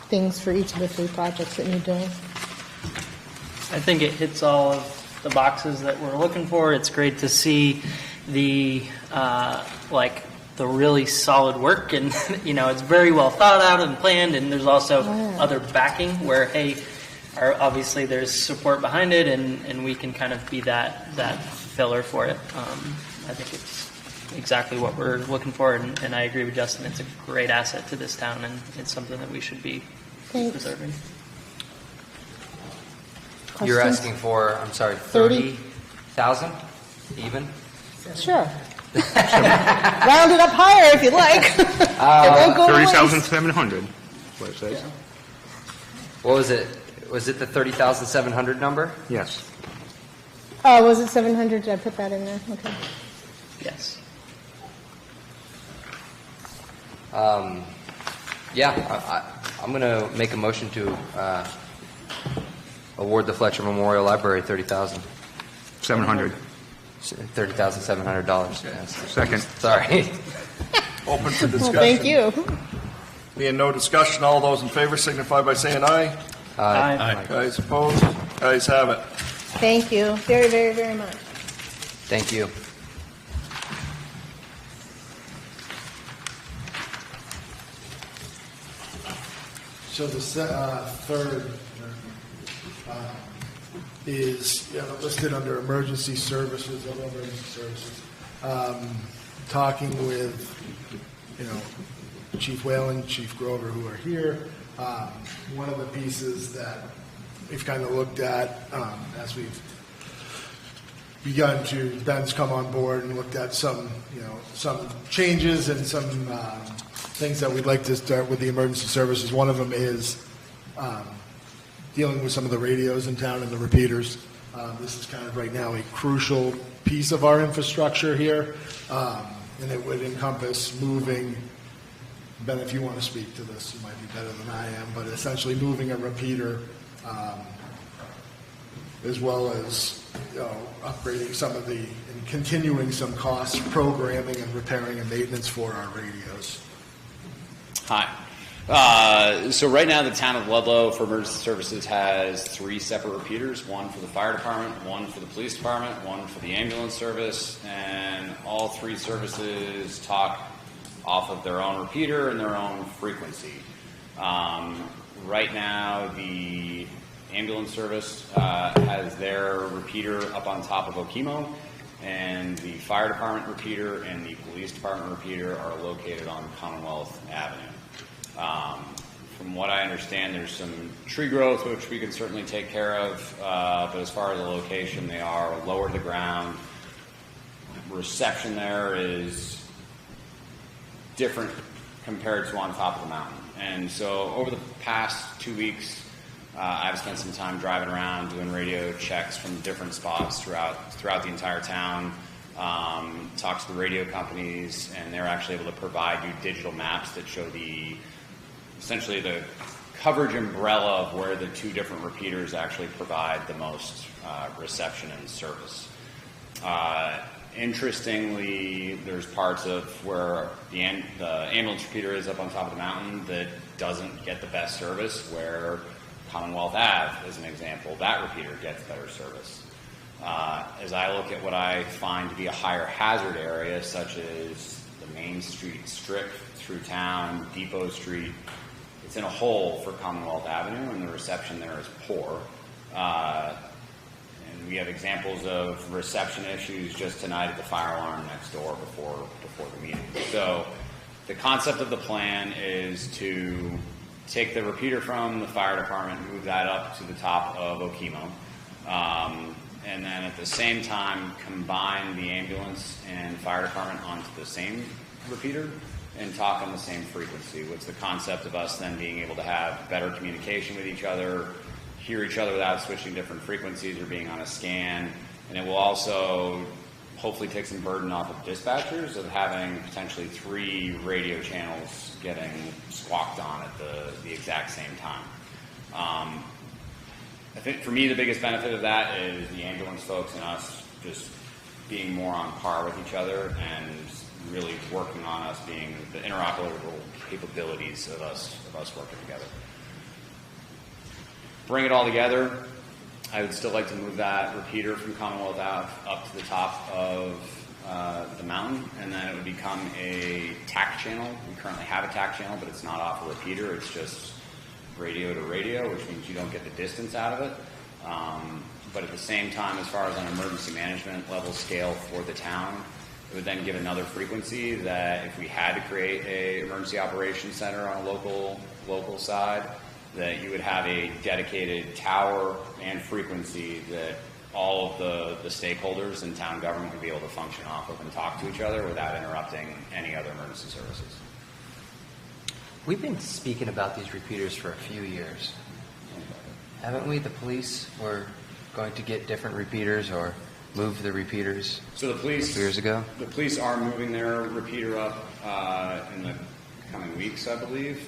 things for each of the 3 projects that you're doing. I think it hits all of the boxes that we're looking for. It's great to see the the really solid work, and it's very well thought out and planned. And there's also other backing where, hey, obviously there's support behind it, and we can kind of be that filler for it. I think it's exactly what we're looking for, and I agree with Justin. It's a great asset to this town, and it's something that we should be preserving. You're asking for, I'm sorry, 30,000 even? Sure. Round it up higher if you'd like. It won't go to waste. 30,700, what it says. What was it? Was it the 30,700 number? Yes. Oh, was it 700? Did I put that in there? Okay. Yes. I'm going to make a motion to award the Fletcher Memorial Library $30,700. $30,700. Yes. Second. Sorry. Open for discussion. Well, thank you. Being no discussion, all those in favor signify by saying aye. Aye. Guys opposed? Guys have it. Thank you very, very, very much. Thank you. So the third is listed under emergency services, other emergency services. Talking with, Chief Whalen, Chief Grover, who are here. One of the pieces that we've kind of looked at as we've begun to, Ben's come on board and looked at some changes and some things that we'd like to start with the emergency services. One of them is dealing with some of the radios in town and the repeaters. This is kind of right now a crucial piece of our infrastructure here, and it would encompass moving, Ben, if you want to speak to this, you might be better than I am, but essentially moving a repeater as well as upgrading some of the, and continuing some cost programming and repairing and maintenance for our radios. Hi. So right now the town of Ludlow for emergency services has 3 separate repeaters, one for the fire department, one for the police department, one for the ambulance service, and all 3 services talk off of their own repeater and their own frequency. Right now the ambulance service has their repeater up on top of Okemo, and the fire department repeater and the police department repeater are located on Commonwealth Avenue. From what I understand, there's some tree growth, which we can certainly take care of, but as far as the location, they are lower to the ground. Reception there is different compared to on top of the mountain. And so over the past 2 weeks, I've spent some time driving around doing radio checks from different spots throughout the entire town. Talked to the radio companies, and they're actually able to provide you digital maps that show essentially the coverage umbrella of where the 2 different repeaters actually provide the most reception and service. Interestingly, there's parts of where the ambulance repeater is up on top of the mountain that doesn't get the best service, where Commonwealth Ave, as an example, that repeater gets better service. As I look at what I find to be a higher hazard area, such as the Main Street strip through town, Depot Street, it's in a hole for Commonwealth Avenue, and the reception there is poor. And we have examples of reception issues just tonight at the fire alarm next door before the meeting. So the concept of the plan is to take the repeater from the fire department, move that up to the top of Okemo, and then at the same time combine the ambulance and fire department onto the same repeater and talk on the same frequency. What's the concept of us then being able to have better communication with each other, hear each other without switching different frequencies or being on a scan, and it will also hopefully take some burden off of dispatchers of having potentially 3 radio channels getting squawked on at the exact same time. I think for me the biggest benefit of that is the ambulance folks and us just being more on par with each other and really working on us being the interoperable capabilities of us working together. Bring it all together, I would still like to move that repeater from Commonwealth Ave up to the top of the mountain, and then it would become a TAC channel. We currently have a TAC channel, but it's not off a repeater. It's just radio to radio, which means you don't get the distance out of it. But at the same time, as far as an emergency management level scale for the town, it would then give another frequency that if we had to create a emergency operations center on a local side, that you would have a dedicated tower and frequency that all of the stakeholders in town government would be able to function off of and talk to each other without interrupting any other emergency services. We've been speaking about these repeaters for a few years. Haven't we? The police were going to get different repeaters or move the repeaters. So the police, 2 years ago? The police are moving their repeater up in the coming weeks, I believe.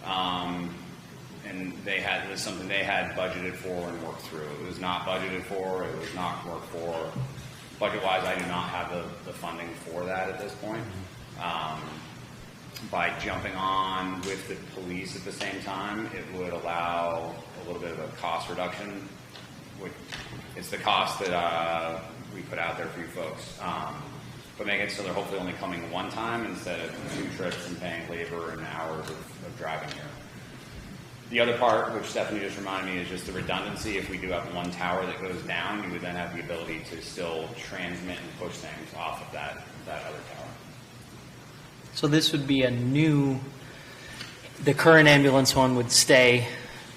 And it was something they had budgeted for and worked through. It was not budgeted for, it was not worked for. Budget-wise, I do not have the funding for that at this point. By jumping on with the police at the same time, it would allow a little bit of a cost reduction. It's the cost that we put out there for you folks. But make it so they're hopefully only coming one time instead of 2 trips and paying labor and hours of driving here. The other part, which Stephanie just reminded me, is just the redundancy. If we do have one tower that goes down, you would then have the ability to still transmit and push things off of that other tower. So this would be the current ambulance one would stay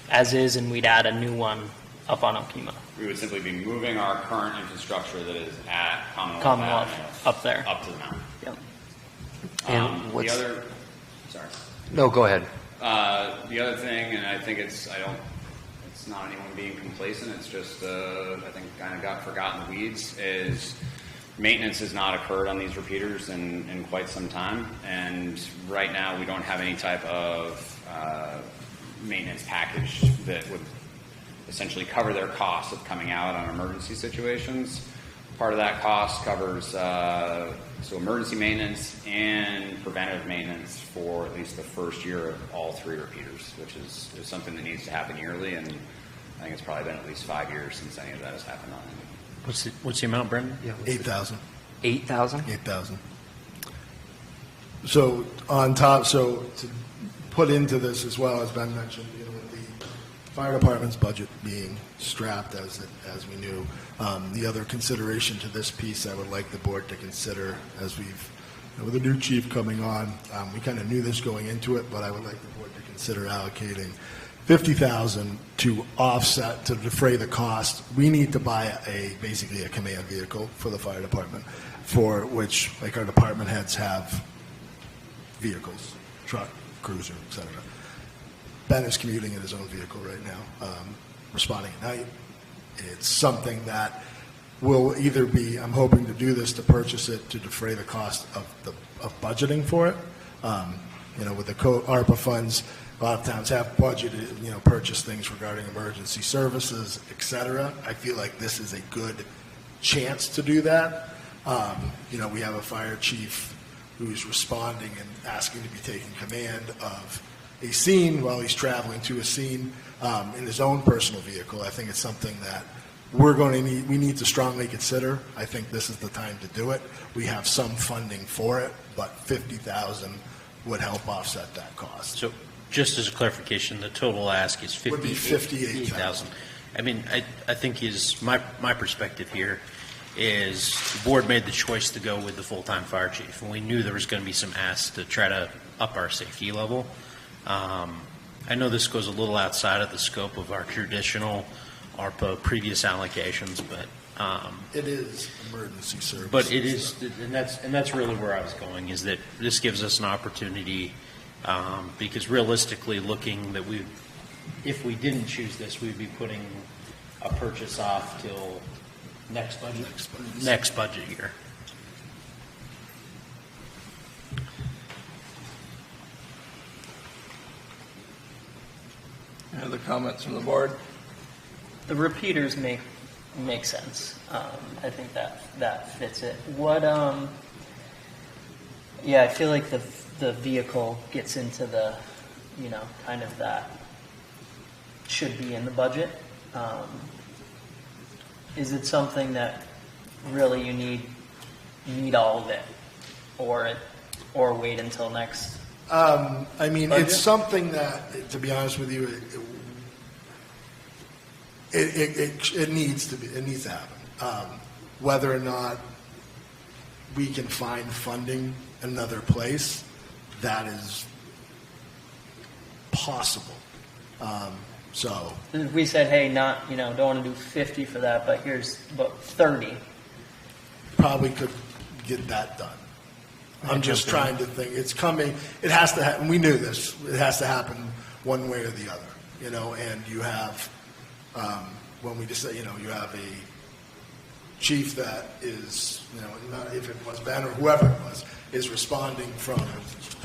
as is, and we'd add a new one up on Okima. We would simply be moving our current infrastructure that is at Commonwealth Avenue up there. up to the mountain. Yep. No, go ahead. The other thing, and I think it's not anyone being complacent, it's just, I think kind of got forgotten in the weeds, is maintenance has not occurred on these repeaters in quite some time. And right now we don't have any type of maintenance package that would essentially cover their costs of coming out on emergency situations. Part of that cost covers so emergency maintenance and preventative maintenance for at least the first year of all 3 repeaters, which is something that needs to happen yearly, and I think it's probably been at least 5 years since any of that has happened on it. What's the amount, Brendan? Yeah. 8,000. 8,000? 8,000. So on top, so to put into this as well, as Ben mentioned, with the fire department's budget being strapped as we knew, the other consideration to this piece I would like the board to consider as with a new chief coming on, we kind of knew this going into it, but I would like the board to consider allocating $50,000 to offset, to defray the cost. We need to buy basically a command vehicle for the fire department, for which like our department heads have vehicles, truck, cruiser, etc. Ben is commuting in his own vehicle right now, responding at night. It's something that will either be, I'm hoping to do this to purchase it to defray the cost of budgeting for it. With the ARPA funds, a lot of towns have budgeted, purchase things regarding emergency services, et cetera. I feel like this is a good chance to do that. We have a fire chief who's responding and asking to be taking command of a scene while he's traveling to a scene in his own personal vehicle. I think it's something that we need to strongly consider. I think this is the time to do it. We have some funding for it, but $50,000 would help offset that cost. So just as a clarification, the total ask is Would be $58,000. I mean, I think my perspective here is the board made the choice to go with the full-time fire chief, and we knew there was going to be some asks to try to up our safety level. I know this goes a little outside of the scope of our traditional ARPA previous allocations, but it is emergency service. But it is, and that's really where I was going, is that this gives us an opportunity, because realistically looking that if we didn't choose this, we'd be putting a purchase off till next budget year. Any other comments from the board? The repeaters make sense. I think that fits it. I feel like the vehicle gets into the, kind of that should be in the budget. Is it something that really you need all of it, or wait until next? Budget? It's something that, to be honest with you, it needs to happen. Whether or not we can find funding another place, that is possible. So if we said, hey, don't want to do 50 for that, but here's about 30. Probably could get that done. I'm just trying to think. It's coming. It has to happen. We knew this. It has to happen one way or the other. And you have, when we just say, you have a chief that is, not if it was Ben or whoever it was, is responding from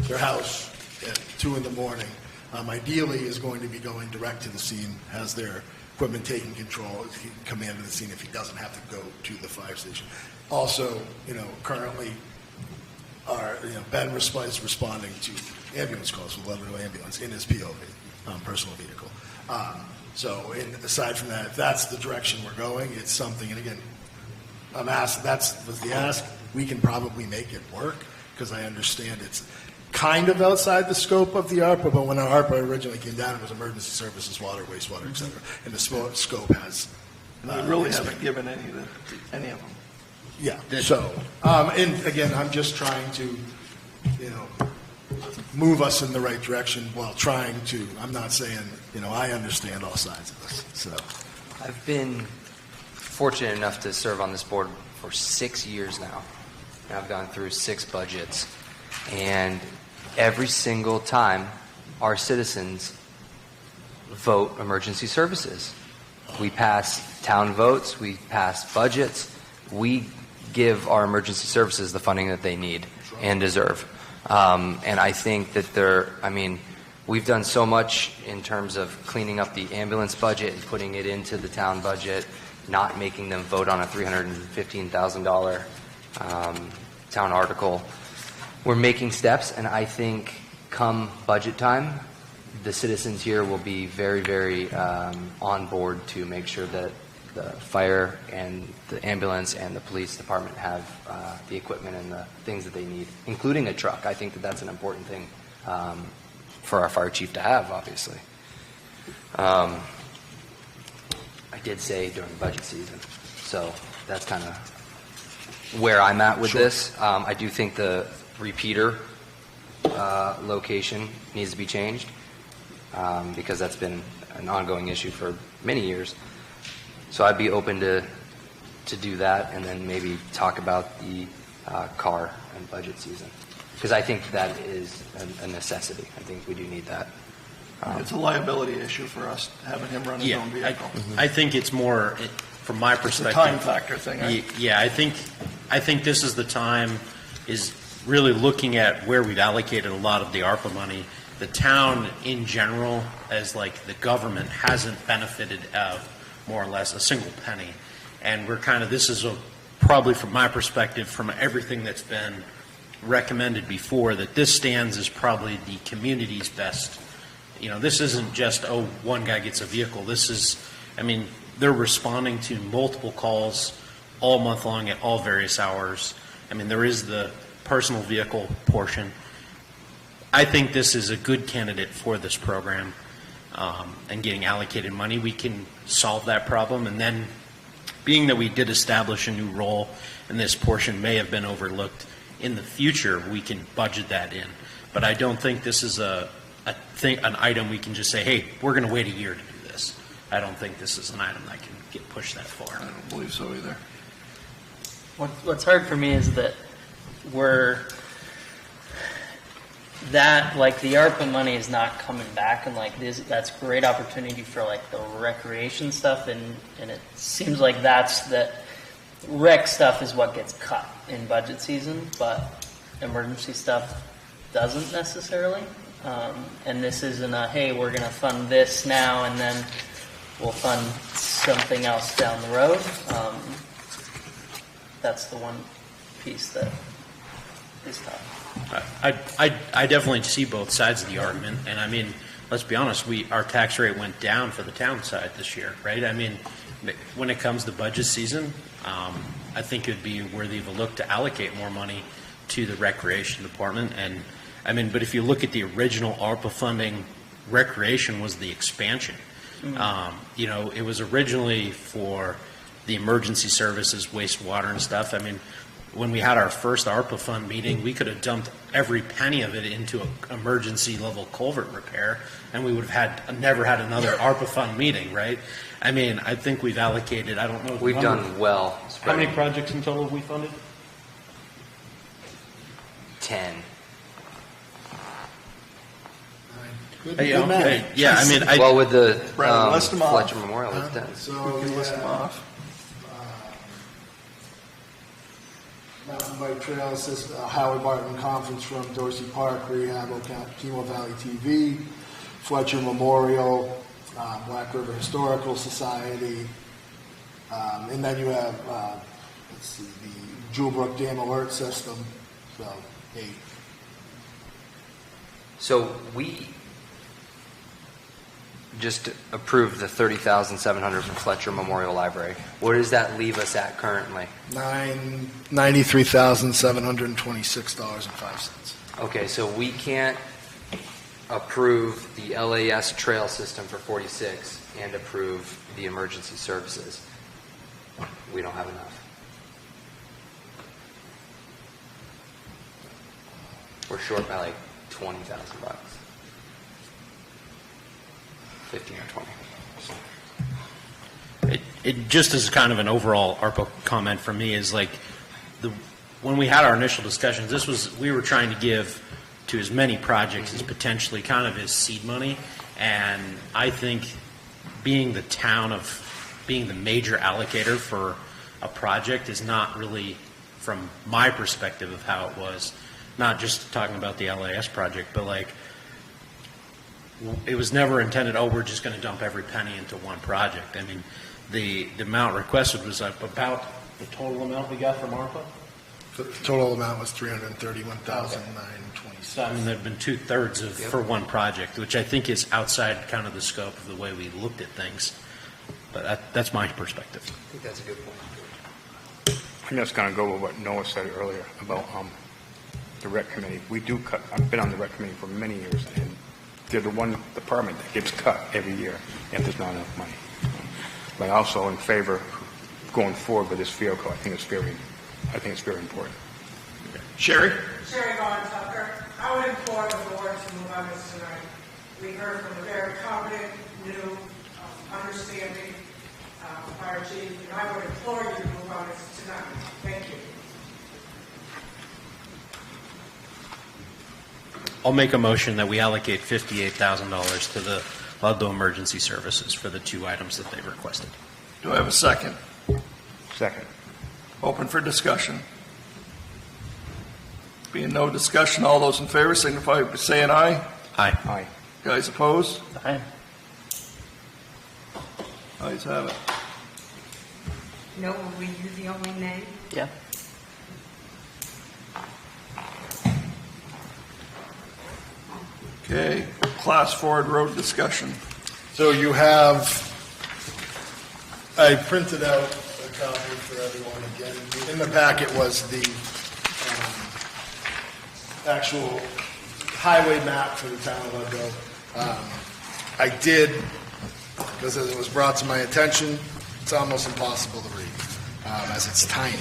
their house at 2 a.m. Ideally is going to be going direct to the scene, has their equipment taking control, command of the scene if he doesn't have to go to the fire station. Also, currently, Ben is responding to ambulance calls with Ludlow Ambulance in his POV, personal vehicle. So, aside from that, if that's the direction we're going, it's something, and again, I'm asked, was the ask, we can probably make it work, because I understand it's kind of outside the scope of the ARPA, but when our ARPA originally came down, it was emergency services, water, wastewater, et cetera, and the scope has. We really haven't given any of them. Yeah, so, and again, I'm just trying to, move us in the right direction while trying to, I'm not saying, I understand all sides of this, so. I've been fortunate enough to serve on this board for 6 years now. And I've gone through 6 budgets. And every single time, our citizens vote emergency services. We pass town votes, we pass budgets, we give our emergency services the funding that they need and deserve. And I think that we've done so much in terms of cleaning up the ambulance budget and putting it into the town budget, not making them vote on a $315,000 town article. We're making steps, and I think come budget time, the citizens here will be very, very on board to make sure that the fire and the ambulance and the police department have the equipment and the things that they need, including a truck. I think that that's an important thing for our fire chief to have, obviously. I did say during budget season, so that's kind of where I'm at with this. I do think the repeater location needs to be changed because that's been an ongoing issue for many years. So I'd be open to do that, and then maybe talk about the car and budget season, because I think that is a necessity. I think we do need that. It's a liability issue for us having him run his own vehicle. I think it's more, from my perspective. It's a time factor thing. I think this is the time, is really looking at where we've allocated a lot of the ARPA money. The town in general, as like the government, hasn't benefited more or less a single penny. And we're this is probably from my perspective, from everything that's been recommended before, that this stands as probably the community's best. This isn't just, one guy gets a vehicle. This is, they're responding to multiple calls all month long at all various hours. There is the personal vehicle portion. I think this is a good candidate for this program, and getting allocated money. We can solve that problem, and then being that we did establish a new role and this portion may have been overlooked in the future, we can budget that in. But I don't think this is an item we can just say, hey, we're going to wait a year to do this. I don't think this is an item that can get pushed that far. I don't believe so either. What's hard for me is that the ARPA money is not coming back, and that's a great opportunity for the recreation stuff, and it seems like that rec stuff is what gets cut in budget season, but emergency stuff doesn't necessarily. And this isn't hey, we're going to fund this now and then we'll fund something else down the road. That's the one piece that is tough. I definitely see both sides of the argument, and let's be honest, our tax rate went down for the town side this year, right? When it comes to budget season, I think it would be worthy of a look to allocate more money to the recreation department. And but if you look at the original ARPA funding, recreation was the expansion. Mm-hmm. It was originally for the emergency services, wastewater and stuff. When we had our first ARPA fund meeting, we could have dumped every penny of it into an emergency level culvert repair, and we would have never had another ARPA fund meeting, right? I think we've allocated, I don't know. We've done well. How many projects in total have we funded? 10. Good math. Well, with the list them off. Fletcher Memorial, it's 10. So We can list them off. Mountain Bike Trails, this Howard Barton Conference Room, Dorsey Park, Rehab, Chemo Valley TV, Fletcher Memorial, Black River Historical Society, and then you have, the Jewel Brook Dam Alert System, so 8. So just approved the $30,700 for Fletcher Memorial Library. Where does that leave us at currently? $93,726.05. Okay, so we can't approve the LAS trail system for 46 and approve the emergency services. We don't have enough. We're short by like $20,000. 15 or 20. It just as kind of an overall ARPA comment from me is like, when we had our initial discussions, we were trying to give to as many projects as potentially kind of as seed money, and I think being the major allocator for a project is not really, from my perspective of how it was, not just talking about the LAS project, but like, it was never intended, we're just going to dump every penny into one project. I mean, the amount requested was about the total amount we got from ARPA? The total amount was $331,926. So, I mean, there've been 2/3 for one project, which I think is outside kind of the scope of the way we looked at things. But that's my perspective. I think that's a good point. I'm just going to go with what Noah said earlier about the rec committee. We do cut. I've been on the rec committee for many years, and they're the one department that gets cut every year if there's not enough money. But also in favor of going forward with this vehicle. I think it's very important. Sherry? Sherry Vaughn Tucker. I would implore the board to move on this tonight. We heard from a very competent, new, understanding fire chief, and I would implore you to move on this tonight. Thank you. I'll make a motion that we allocate $58,000 to the Ludlow Emergency Services for the 2 items that they've requested. Do I have a second? Second. Open for discussion. Being no discussion, all those in favor signify by saying aye. Aye. Aye. Guys opposed? Aye. Ayes have it. No, were you the only name? Yeah. Okay, Class 4 road discussion. So you have, I printed out a copy for everyone again. In the packet was the actual highway map for the town of Ludlow. I did, because as it was brought to my attention, it's almost impossible to read, as it's tiny.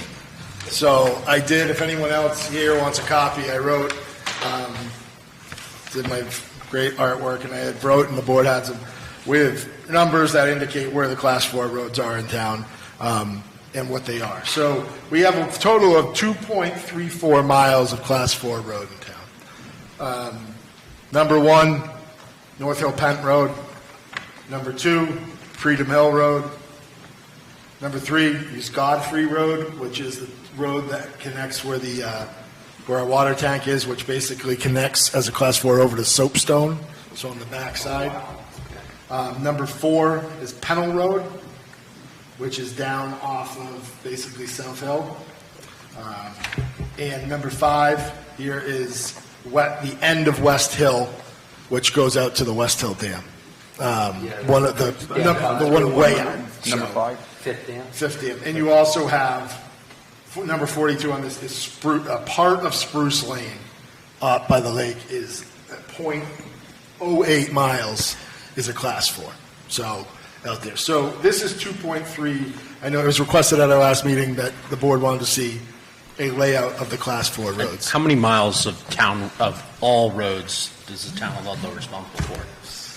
So I did, if anyone else here wants a copy, I wrote, did my great artwork, and I had wrote, and the board had some, with numbers that indicate where the Class 4 roads are in town, and what they are. So we have a total of 2.34 miles of Class 4 road in town. Number 1, North Hill Pent Road. Number 2, Freedom Hill Road. Number 3 is Godfrey Road, which is the road that connects where our water tank is, which basically connects as a Class 4 over to Soapstone, so on the back side. Number 4 is Pennell Road, which is down off of basically South Hill. And number 5 here is the end of West Hill, which goes out to the West Hill Dam. One of the one way out. Number 5? Fifth dam. And you also have number 42 on this is a part of Spruce Lane up by the lake is 0.08 miles is a Class 4. So out there. So this is 2.3. I know it was requested at our last meeting that the board wanted to see a layout of the Class 4 roads. How many miles of all roads is the town of Ludlow responsible for?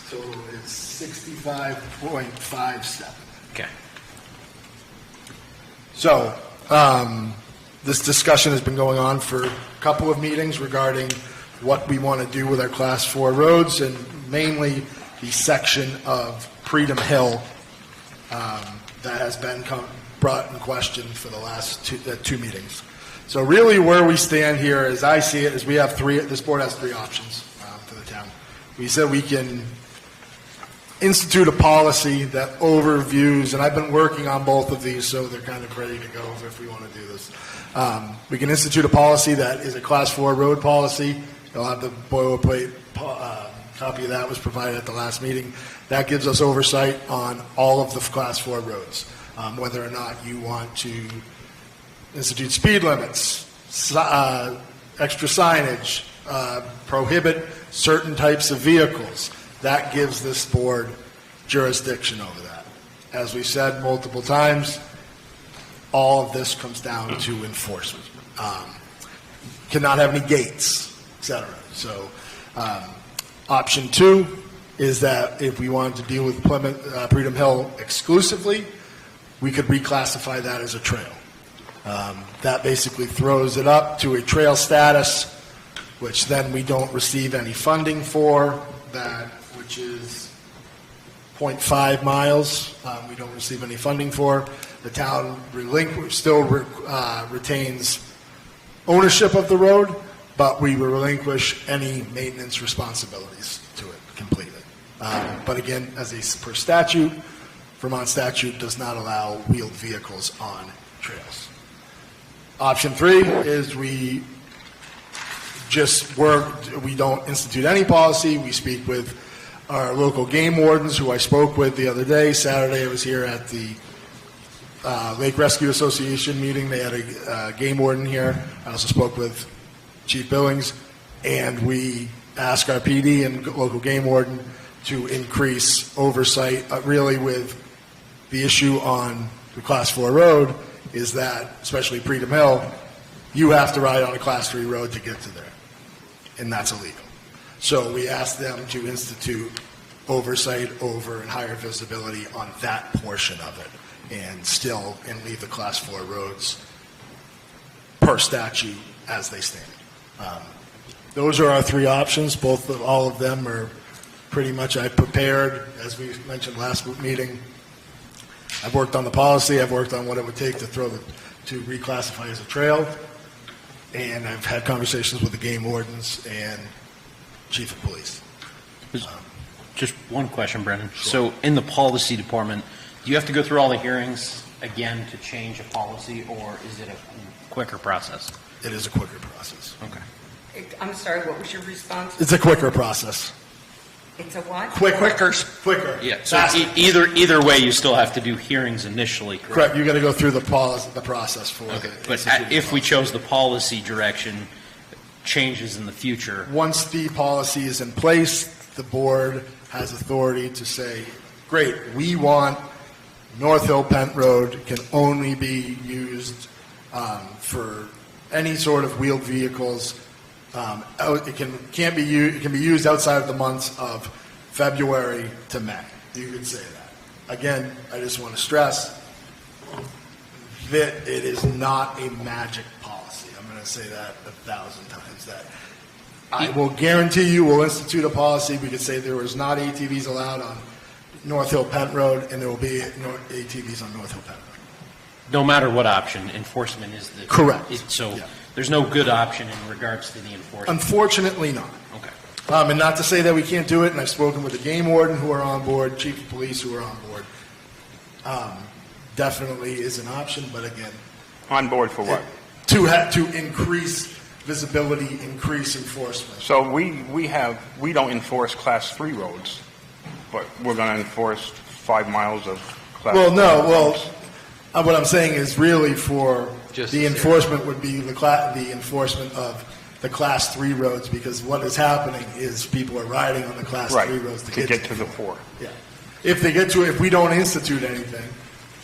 Total is 65.57. Okay. So, this discussion has been going on for a couple of meetings regarding what we want to do with our Class 4 roads, and mainly the section of Freedom Hill that has been brought in question for the last two meetings. So really where we stand here, as I see it, is we have this board has 3 options for the town. We said we can institute a policy that overviews, and I've been working on both of these, so they're kind of ready to go if we want to do this. We can institute a policy that is a Class 4 road policy. They'll have the boilerplate copy of that was provided at the last meeting. That gives us oversight on all of the Class 4 roads, whether or not you want to institute speed limits, extra signage, prohibit certain types of vehicles. That gives this board jurisdiction over that. As we said multiple times, all of this comes down to enforcement. Cannot have any gates, et cetera. So option 2 is that if we wanted to deal with Freedom Hill exclusively, we could reclassify that as a trail. That basically throws it up to a trail status, which then we don't receive any funding for, which is 0.5 miles. We don't receive any funding for. The town still retains ownership of the road, but we will relinquish any maintenance responsibilities to it completely. But again, per statute, Vermont statute does not allow wheeled vehicles on trails. Option 3 is we don't institute any policy. We speak with our local game wardens, who I spoke with the other day. Saturday, I was here at the Lake Rescue Association meeting. They had a game warden here. I also spoke with Chief Billings, and we asked our PD and local game warden to increase oversight. Really, with the issue on the Class 4 road is that, especially Freedom Hill, you have to ride on a Class 3 road to get to there, and that's illegal. So we asked them to institute oversight over and higher visibility on that portion of it, and leave the Class 4 roads per statute as they stand. Those are our 3 options. All of them are pretty much I prepared, as we mentioned last meeting. I've worked on the policy. I've worked on what it would take to reclassify as a trail, and I've had conversations with the game wardens and chief of police. Just one question, Brendan. Sure. So in the policy department, do you have to go through all the hearings again to change a policy, or is it a quicker process? It is a quicker process. Okay. I'm sorry, what was your response? It's a quicker process. It's a what? Quicker. Yeah. So either way, you still have to do hearings initially. Correct. You got to go through the process for it. But if we chose the policy direction, changes in the future. Once the policy is in place, the board has authority to say, great, we want North Hill Pent Road can only be used for any sort of wheeled vehicles. It can be used outside of the months of February to May. You could say that. Again, I just want to stress that it is not a magic policy. I'm going to say that 1,000 times. That I will guarantee you we'll institute a policy. We could say there is not ATVs allowed on North Hill Pent Road, and there will be ATVs on North Hill Pent Road. No matter what option, enforcement is the... Correct. There's no good option in regards to the enforcement. Unfortunately not. Okay. And not to say that we can't do it, and I've spoken with the game warden who are on board, chief of police who are on board. Definitely is an option, but again... On board for what? To increase visibility, increase enforcement. So we don't enforce Class 3 roads, but we're going to enforce 5 miles of Class 4 roads. What I'm saying is really for Just the enforcement would be the enforcement of the Class 3 roads, because what is happening is people are riding on the Class 3 roads to get to the 4. Yeah. If we don't institute anything,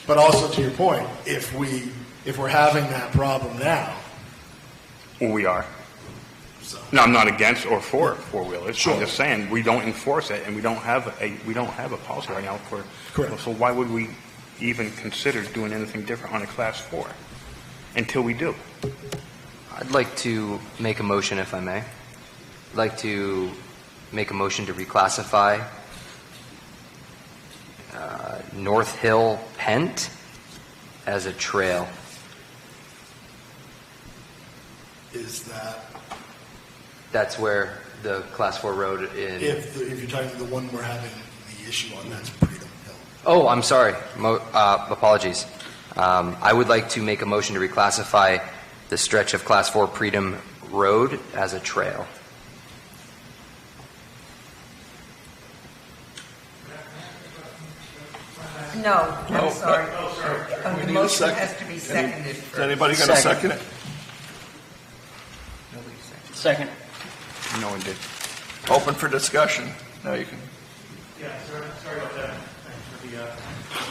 but also to your point, if we're having that problem now. Well, we are. So. No, I'm not against or for four-wheelers. Sure. I'm just saying we don't enforce it, and we don't have a policy right now for. Correct. So why would we even consider doing anything different on a Class 4 until we do? I'd like to make a motion, if I may. I'd like to make a motion to reclassify North Hill Pent as a trail. Is that... That's where the Class 4 road in... If you're talking the one we're having the issue on, that's Freedom Hill. Oh, I'm sorry. Apologies. I would like to make a motion to reclassify the stretch of Class 4 Freedom Road as a trail. No, No, I'm sorry. We The need a motion second. has to be seconded Is first. anybody going to Second. second it? Second. No one did. Open for discussion. Now you can. Yeah, sorry about that. Thanks for the,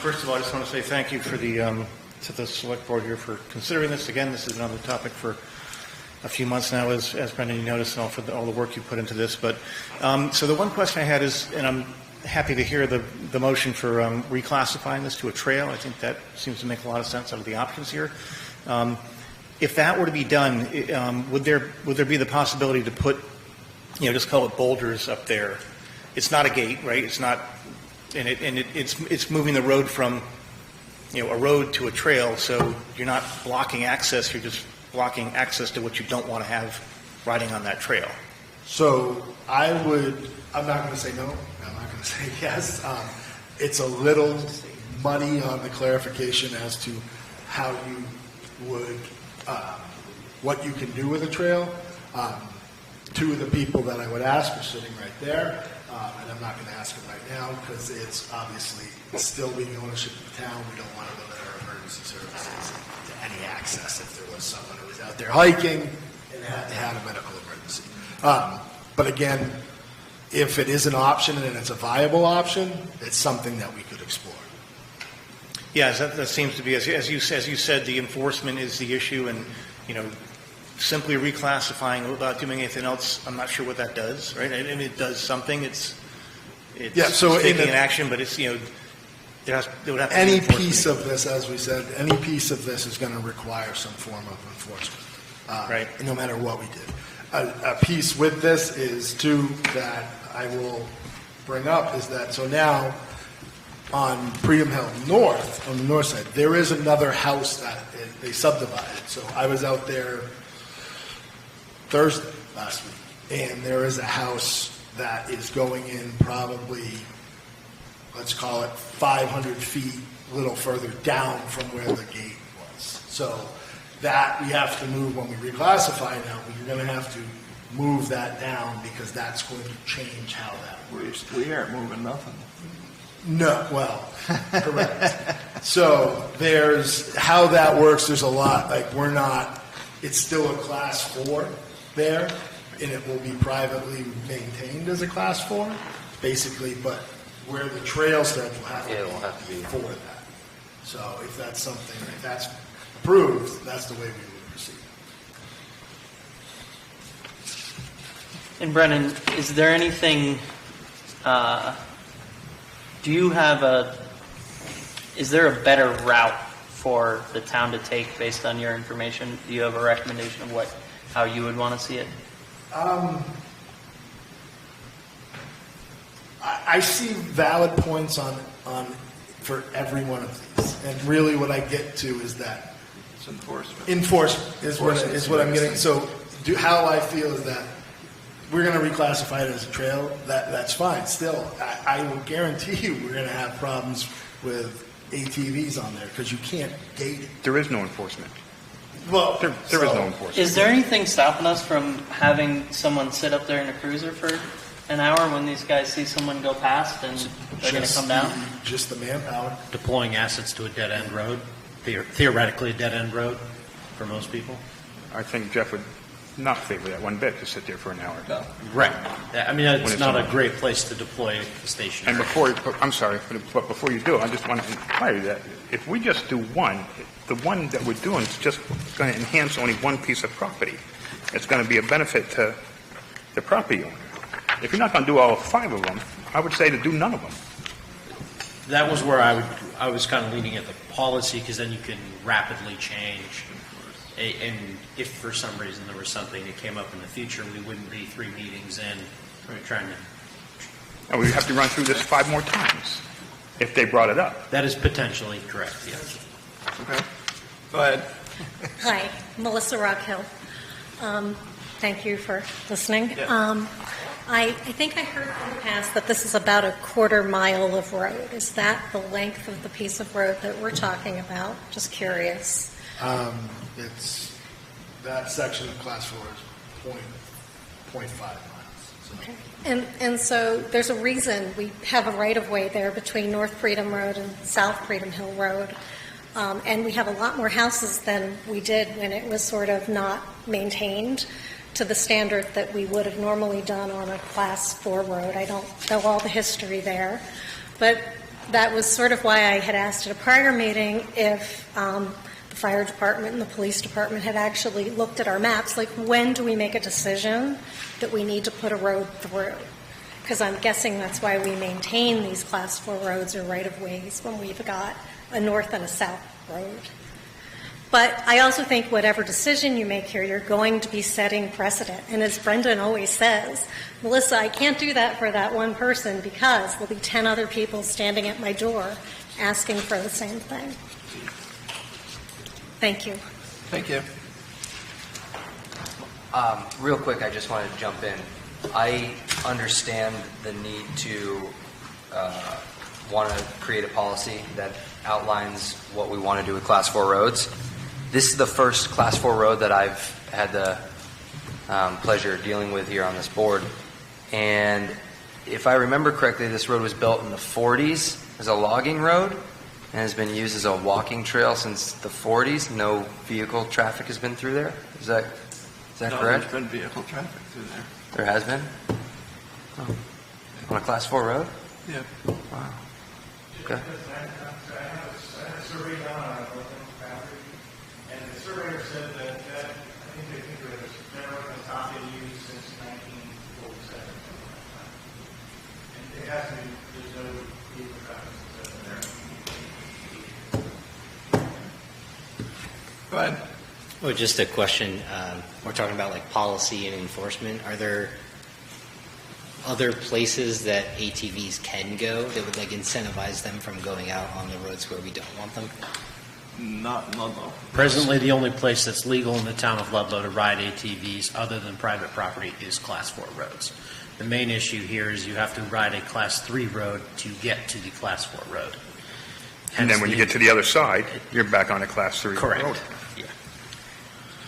first of all, I just want to say thank you for to the select board here for considering this. Again, this is another topic for a few months now, as Brendan, you noticed, and all the work you put into this. But, so the one question I had is, and I'm happy to hear the motion for reclassifying this to a trail. I think that seems to make a lot of sense out of the options here. If that were to be done, would there be the possibility to put, just call it boulders up there? It's not a gate, right? It's not, it's moving the road from, a road to a trail, so you're not blocking access, you're just blocking access to what you don't want to have riding on that trail. So I'm not going to say no, I'm not going to say yes. It's a little muddy on the clarification as to how you would, what you can do with a trail. Two of the people that I would ask are sitting right there, and I'm not going to ask them right now because it's obviously still being ownership of the town. We don't want to limit our emergency services to any access if there was someone who was out there hiking and had a medical emergency. But again, if it is an option and it's a viable option, it's something that we could explore. Yeah, that seems to be, as you said, the enforcement is the issue, and, simply reclassifying without doing anything else, I'm not sure what that does, right? I mean, it does something, it's taking an action, but it's, there would have to be Any enforcement. piece of this, as we said, any piece of this is going to require some form of enforcement. Right. No matter what we did. A piece with this is, too, that I will bring up is that, so now on Freedom Hill North, on the north side, there is another house that they subdivided. So I was out there Thursday last week, and there is a house that is going in probably, let's call it 500 feet, a little further down from where the gate was. So that we have to move when we reclassify now. We're going to have to move that down because that's going to change how that works. We aren't moving nothing. No, well, correct. So there's how that works. There's a lot, it's still a class 4 there, and it will be privately maintained as a class 4, basically, but where the trail starts will have to be for that. So if that's something, if that's approved, that's the way we would proceed. And Brennan, is there anything, is there a better route for the town to take based on your information? Do you have a recommendation of how you would want to see it? I see valid points on for every one of these, and really what I get to is that It's enforcement. Enforcement is what I'm getting. So how I feel is that we're going to reclassify it as a trail. That's fine. Still, I will guarantee you we're going to have problems with ATVs on there because you can't gate it. There is no enforcement. Well, there is no enforcement. Is there anything stopping us from having someone sit up there in a cruiser for an hour when these guys see someone go past and they're going to come down? Just the manpower. Deploying assets to a dead-end road, theoretically a dead-end road for most people. I think Jeff would not favor that one bit, to sit there for an hour. No. Right. I mean, When it's it's not on. a great place to deploy a station. And I'm sorry, but before you do, I just want to inquire that if we just do one, the one that we're doing is just going to enhance only one piece of property. It's going to be a benefit to the property owner. If you're not going to do all 5 of them, I would say to do none of them. That was where I was kind of leaning at the policy, because then you can rapidly change. And if for some reason there was something that came up in the future, we wouldn't be 3 meetings in trying to. And we have to run through this 5 more times if they brought it up. That is potentially correct, yes. Okay. Go ahead. Hi, Melissa Rockhill. Thank you for listening. I think I heard in the past that this is about a 1/4 mile of road. Is that the length of the piece of road that we're talking about? Just curious. It's that section of class 4 is 0.5 miles. So And so there's a reason we have a right-of-way there between North Freedom Road and South Freedom Hill Road. And we have a lot more houses than we did when it was sort of not maintained to the standard that we would have normally done on a Class 4 road. I don't know all the history there. But that was sort of why I had asked at a prior meeting if the fire department and the police department had actually looked at our maps, like when do we make a decision that we need to put a road through? Because I'm guessing that's why we maintain these Class 4 roads or right-of-ways when we've got a north and a south road. But I also think whatever decision you make here, you're going to be setting precedent. And as Brendan always says, Melissa, I can't do that for that one person because there'll be 10 other people standing at my door asking for the same thing. Thank you. Thank you. Real quick, I just wanted to jump in. I understand the need to want to create a policy that outlines what we want to do with Class 4 roads. This is the first Class 4 road that I've had the pleasure of dealing with here on this board. And if I remember correctly, this road was built in the 40s as a logging road and has been used as a walking trail since the 40s. No vehicle traffic has been through there. Is that No, correct? there's been vehicle traffic through there. There has been? Oh. On a Class 4 road? Yeah. Wow. Okay. I have a survey done on a property, and the surveyor said that I think they think it was never not been used since 1947. And it has to be, there's no vehicle traffic there. Go ahead. Well, just a question. We're talking about like policy and enforcement. Are there other places that ATVs can go that would like incentivize them from going out on the roads where we don't want them? Not in Ludlow. Presently, the only place that's legal in the town of Ludlow to ride ATVs other than private property is Class 4 roads. The main issue here is you have to ride a Class 3 road to get to the Class 4 road. And then when you get to the other side, you're back on a Class 3 Correct. road. Yeah.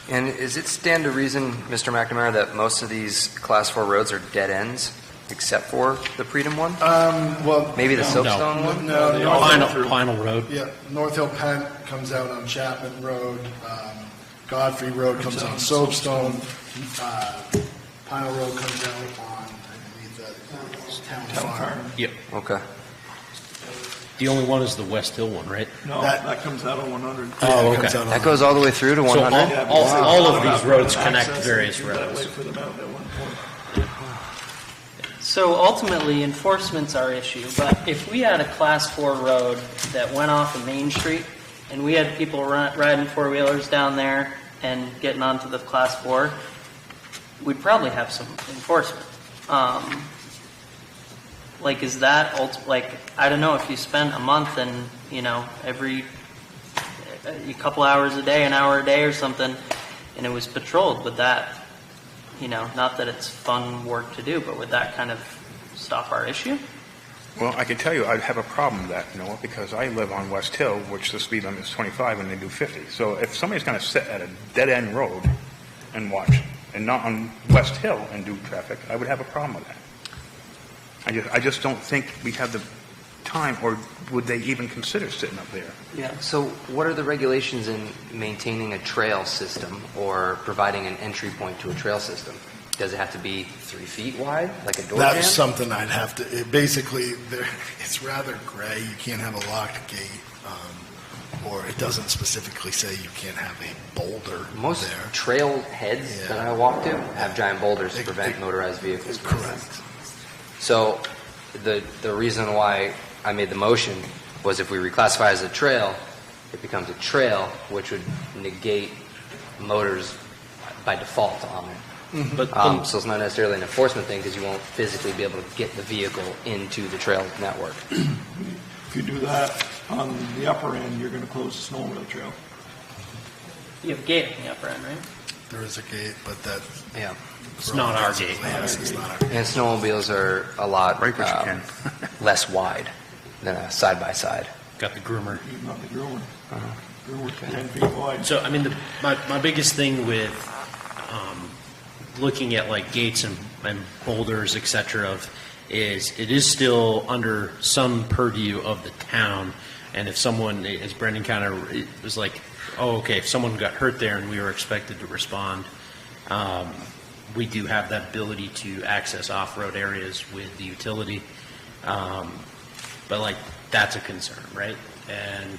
And is it stand to reason, Mr. McNamara, that most of these Class 4 roads are dead ends, except for the Freedom one? Well, Maybe the no. Soapstone one? No, Final road. Yeah, North Hill Penn comes out on Chapman Road. Godfrey Road comes on Soapstone. Pine Road comes out on, I believe, the Town Farm. Yep. Okay. The only one is the West Hill one, right? No, that comes out on 100. Oh, okay. That goes all the way through to 100? So all of these roads connect various That way roads. for them out at one point. So ultimately, enforcement's our issue, but if we had a Class 4 road that went off of Main Street, and we had people riding four-wheelers down there and getting onto the Class 4, we'd probably have some enforcement. Like, is that, like, I don't know, if you spent a month and, every a couple hours a day, an hour a day or something, and it was patrolled, would that, not that it's fun work to do, but would that kind of stop our issue? Well, I can tell you, I have a problem with that, Noah, because I live on West Hill, which the speed limit is 25 and they do 50. So if somebody's going to sit at a dead-end road and watch, and not on West Hill and do traffic, I would have a problem with that. I just don't think we have the time, or would they even consider sitting up there? Yeah. So what are the regulations in maintaining a trail system or providing an entry point to a trail system? Does it have to be 3 feet wide, like a door jam? That's something I'd have to, basically, it's rather gray. You can't have a locked gate, or it doesn't specifically say you can't have a boulder Most there. trail heads that I walk to have giant boulders to prevent motorized vehicles. Correct. So the reason why I made the motion was if we reclassify as a trail, it becomes a trail, which would negate motors by default on it. But So it's not necessarily an enforcement thing because you won't physically be able to get the vehicle into the trail network. If you do that on the upper end, you're going to close the snowmobile trail. You have a gate on the upper end, right? There is a gate, but that. Yeah. It's not our gate. Yes, it's not our gate. And snowmobiles are a lot Right, but you can. less wide than a side-by-side. Got the groomer. Even not the groomer. Groomer's 10 feet wide. So, I mean, my biggest thing with looking at like gates and and boulders, et cetera, is it is still under some purview of the town. And if someone, as Brendan kind of, it was like, oh, okay, if someone got hurt there and we were expected to respond, we do have that ability to access off-road areas with the utility. But like, that's a concern, right? And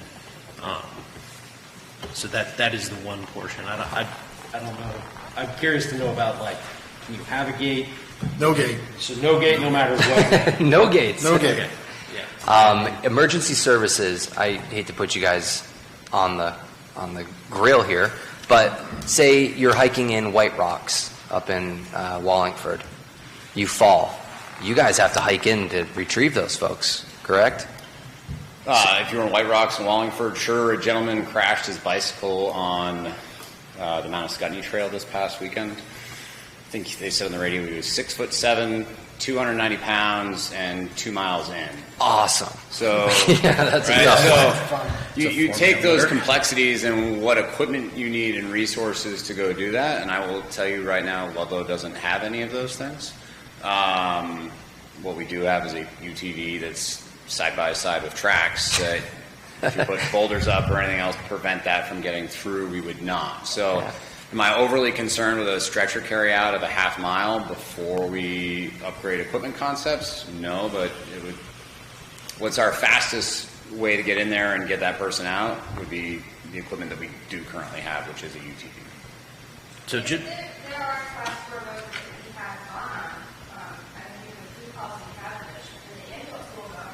so that is the one portion. I don't know. I'm curious to know about, like, can you have a gate? No gate. So no gate, no matter what. No gates. No gate. Okay. Emergency services, I hate to put you guys on the grill here, but say you're hiking in White Rocks up in Wallingford. You fall. You guys have to hike in to retrieve those folks, correct? If you're in White Rocks and Wallingford, sure. A gentleman crashed his bicycle on the Mount Scottney Trail this past weekend. I think they said on the radio he was 6'7", 290 pounds, and 2 miles in. Awesome. So yeah, that's right? enough. So you take those complexities and what equipment you need and resources to go do that, and I will tell you right now, Ludlow doesn't have any of those things. What we do have is a UTV that's side by side with tracks that if you put boulders up or anything else to prevent that from getting through, we would not. So am I overly concerned with a stretcher carry out of a half mile before we upgrade equipment concepts? No, but it would. What's our fastest way to get in there and get that person out would be the equipment that we do currently have, which is a UTV. So there are spots where roads that we have on, I think the food policy cabinet, and the ambulance will go.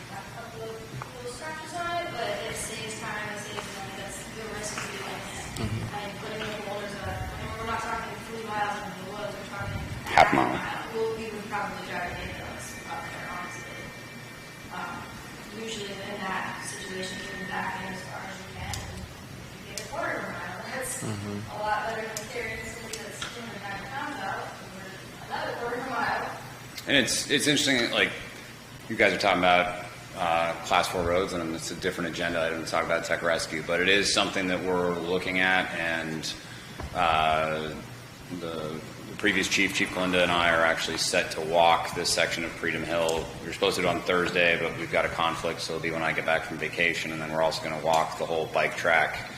Have a couple of little scratches on it, but it saves time, it saves money, that's the risk of doing it. And putting the boulders up, and we're not talking 3 miles in the woods, we're talking half mile. We would probably drive an ambulance up there, honestly. Usually in that situation, you can back in as far as you can, and you get a quarter of a mile. That's a lot better than carrying somebody that's 290 pounds out for another quarter of a mile. And it's interesting, like, you guys are talking about Class 4 roads, and it's a different agenda. I didn't talk about tech rescue, but it is something that we're looking at, and the previous chief, Chief Kalinda, and I are actually set to walk this section of Freedom Hill. We were supposed to do it on Thursday, but we've got a conflict, so it'll be when I get back from vacation, and then we're also going to walk the whole bike track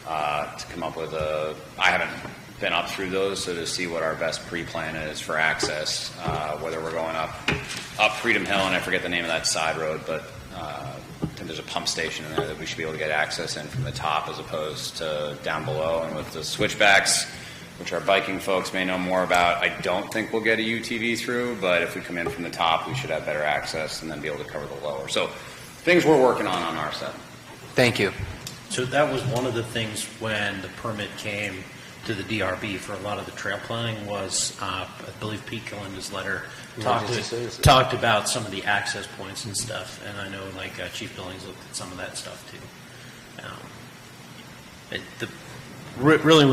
to come up with I haven't been up through those, so to see what our best pre-plan is for access, whether we're going up Freedom Hill, and I forget the name of that side road, but I think there's a pump station in there that we should be able to get access in from the top as opposed to down below. And with the switchbacks, which our biking folks may know more about, I don't think we'll get a UTV through, but if we come in from the top, we should have better access and then be able to cover the lower. So things we're working on our side. Thank you. So that was one of the things when the permit came to the DRB for a lot of the trail planning was, I believe Pete Kalinda's letter talked about some of the access points and stuff, and I know like Chief Billings looked at some of that stuff too. Really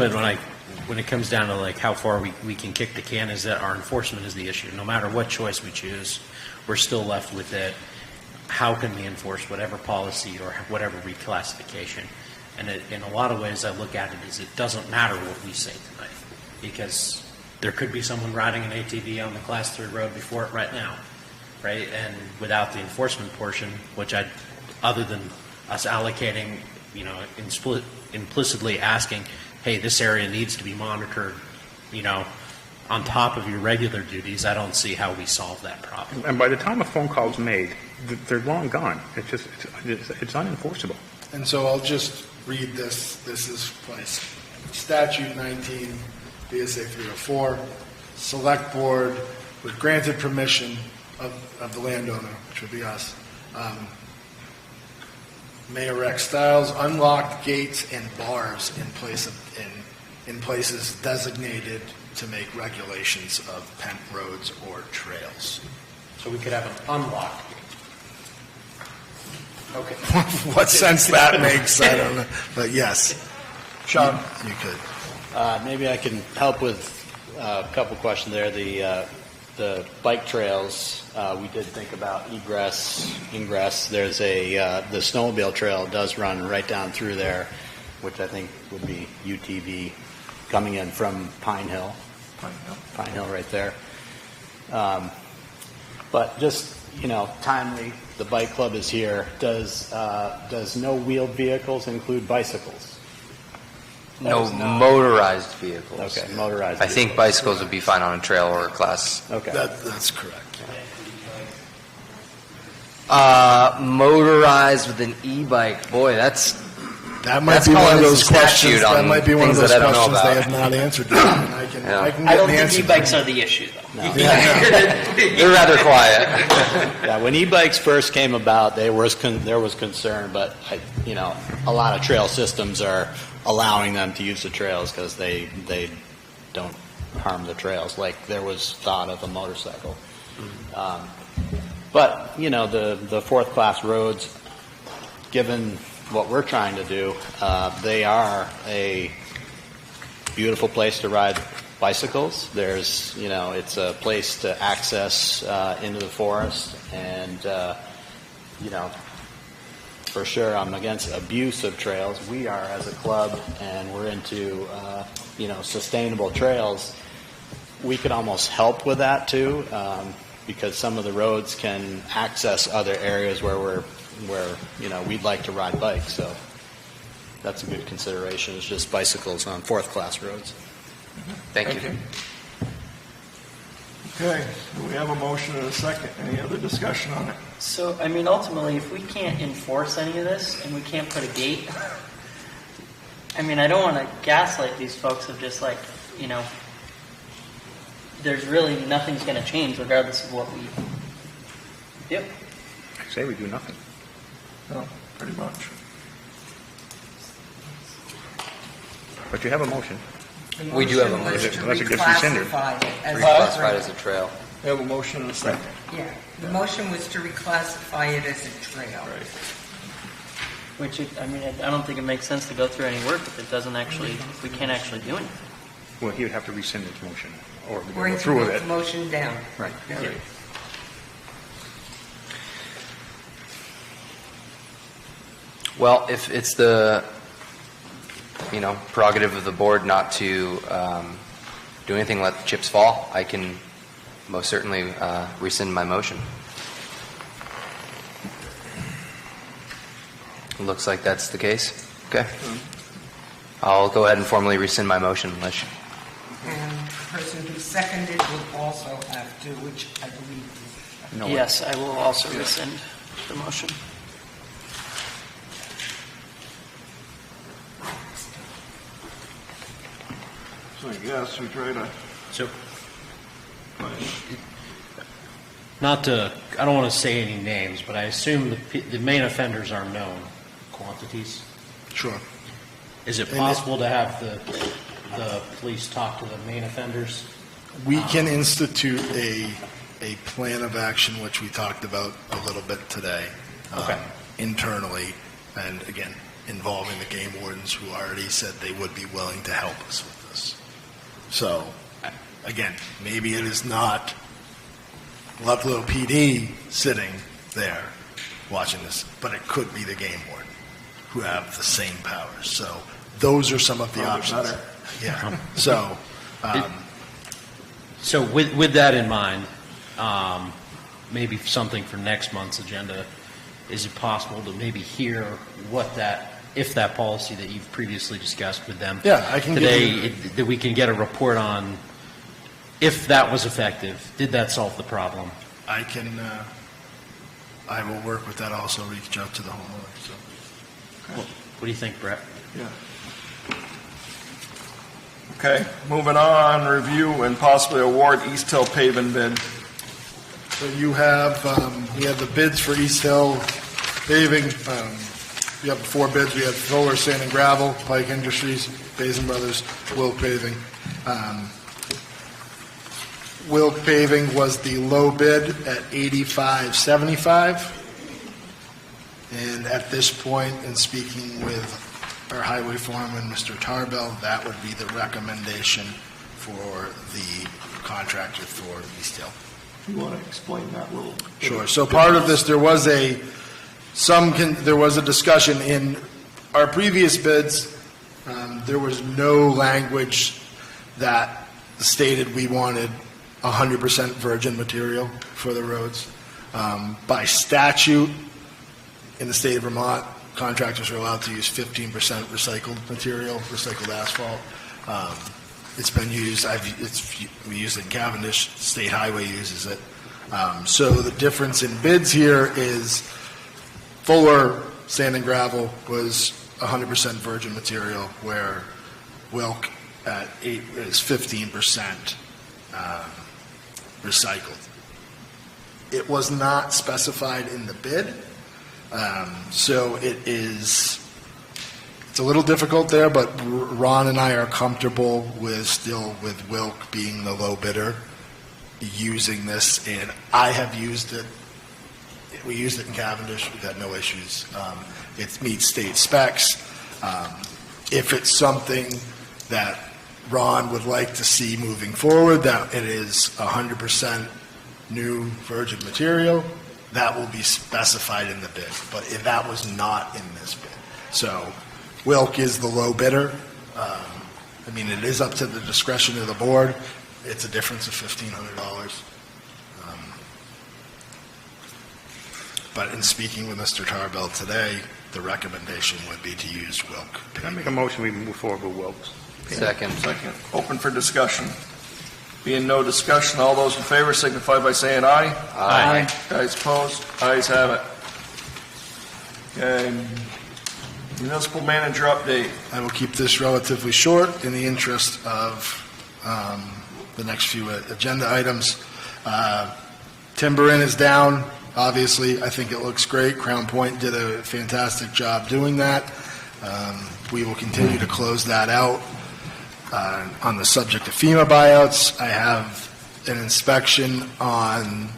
when it comes down to like how far we can kick the can is that our enforcement is the issue. No matter what choice we choose, we're still left with it. How can we enforce whatever policy or whatever reclassification? And in a lot of ways, I look at it as it doesn't matter what we say tonight, because there could be someone riding an ATV on the Class 3 road before it right now, right? And without the enforcement portion, which other than us allocating, implicitly asking, hey, this area needs to be monitored, on top of your regular duties, I don't see how we solve that problem. And by the time a phone call's made, they're long gone. It's unenforceable. And so I'll just read this. This is statute 19, BSA 304. Select board, with granted permission of the landowner, which would be us, may erect stiles, unlocked gates, and bars in places designated to make regulations of pent roads or trails. So we could have an unlocked gate. Okay. What sense that makes, I don't know. But yes. Sean, you could. Maybe I can help with a couple questions there. The bike trails, we did think about ingress. There's the snowmobile trail does run right down through there, which I think would be UTV coming in from Pine Hill. Pine Hill right there. But just, timely, the bike club is here. Does no wheeled vehicles include bicycles? No motorized vehicles. Okay, motorized I think bicycles would be fine on a trail or a class. Okay. That's correct. Motorized with an e-bike, boy, that might be one of those questions. That on might be one of things those that I don't know questions they about. have not answered yet. And I can I get don't an think answer. e-bikes are the issue, though. No. They're rather quiet. Yeah, when e-bikes first came about, there was concern, but a lot of trail systems are allowing them to use the trails because they don't harm the trails. Like there was thought of a motorcycle, but the fourth class roads, given what we're trying to do, they are a beautiful place to ride bicycles. There's, it's a place to access into the forest, and for sure I'm against abuse of trails. We are as a club, and we're into sustainable trails. We could almost help with that too, because some of the roads can access other areas where we'd like to ride bikes. So that's a good consideration. It's just bicycles on fourth class roads. Thank you. Okay, do we have a motion and a second? Any other discussion on it? So, ultimately, if we can't enforce any of this and we can't put a gate, I don't want to gaslight these folks of just there's really nothing's going to change regardless of what we do. I say we do nothing. No, pretty much. But you have a motion. We do have a motion. motion. Unless it gets rescinded. Reclassified as a trail. We have a motion and a second. Yeah, the motion was to reclassify it as a trail. Right. Which, I don't think it makes sense to go through any work if it doesn't actually, if we can't actually do anything. Well, he would have to rescind his motion, or we Or go you through with vote it. the motion down. Right. Yeah. Right. Well, if it's the, prerogative of the board not to do anything, let the chips fall, I can most certainly rescind my motion. It looks like that's the case. Okay. I'll go ahead and formally rescind my motion, unless And the person who seconded will also have to, which I believe is. Yes, I will also rescind the motion. So I guess we try to. So, I don't want to say any names, but I assume the main offenders are known quantities. Sure. Is it possible to have the police talk to the main offenders? We can institute a plan of action, which we talked about a little bit today, internally, and again, involving the game wardens who already said they would be willing to help us with this. So, again, maybe it is not Ludlow PD sitting there watching this, but it could be the game warden who have the same powers. So those are some of the options. Better. Yeah. So, So with that in mind, maybe something for next month's agenda, is it possible to maybe hear if that policy that you've previously discussed with them Yeah, I can today, that we can get a report on if that was effective, did that solve the problem? I will work with that also, reach out to the homeowner. So. What do you think, Brett? Yeah. Okay, moving on, review and possibly award East Hill paving bid. So you have, we have the bids for East Hill paving. You have 4 bids. We have Fuller Sand and Gravel, Pike Industries, Basin Brothers, Wilk Paving. Wilk Paving was the low bid at $85.75. And at this point, in speaking with our highway foreman, Mr. Tarbell, that would be the recommendation for the contractor for East Hill. You want to explain that a little? Sure. So part of this, there was a discussion in our previous bids. There was no language that stated we wanted 100% virgin material for the roads. By statute, in the state of Vermont, contractors are allowed to use 15% recycled material, recycled asphalt. It's been used, we use it in Cavendish, State Highway uses it. So the difference in bids here is Fuller Sand and Gravel was 100% virgin material, where Wilk at 8 is 15% recycled. It was not specified in the bid, so it's a little difficult there, but Ron and I are comfortable with Wilk being the low bidder, using this, and I have used it. We used it in Cavendish. We've had no issues. It meets state specs. If it's something that Ron would like to see moving forward, that it is 100% new virgin material, that will be specified in the bid. But if that was not in this bid. So Wilk is the low bidder. I mean, it is up to the discretion of the board. It's a difference of $1,500. But in speaking with Mr. Tarbell today, the recommendation would be to use Wilk. Can I make a motion we move forward with Wilkes? Second. Open for discussion. Being no discussion, all those in favor signify by saying aye. Aye. Guys opposed? Ayes have it. Okay. Municipal manager update. I will keep this relatively short in the interest of the next few agenda items. Timber Inn is down. Obviously, I think it looks great. Crown Point did a fantastic job doing that. We will continue to close that out. On the subject of FEMA buyouts, I have an inspection on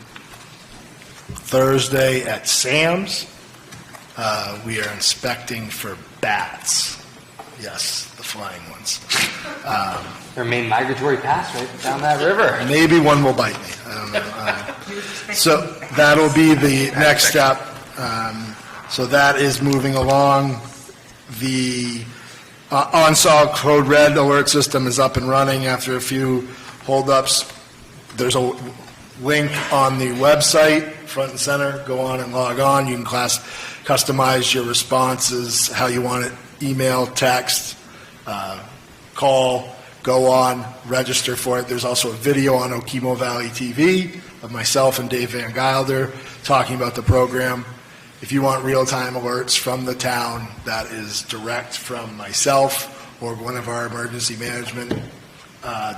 Thursday at Sam's. We are inspecting for bats. Yes, the flying ones. Their main migratory pass right down that river. Maybe one will bite me. I don't know. So that'll be the next step. So that is moving along. The on-saw code red alert system is up and running after a few holdups. There's a link on the website, front and center. Go on and log on. You can customize your responses how you want it: email, text, call. Go on, register for it. There's also a video on Okemo Valley TV of myself and Dave Van Gilder talking about the program. If you want real-time alerts from the town, that is direct from myself or one of our emergency management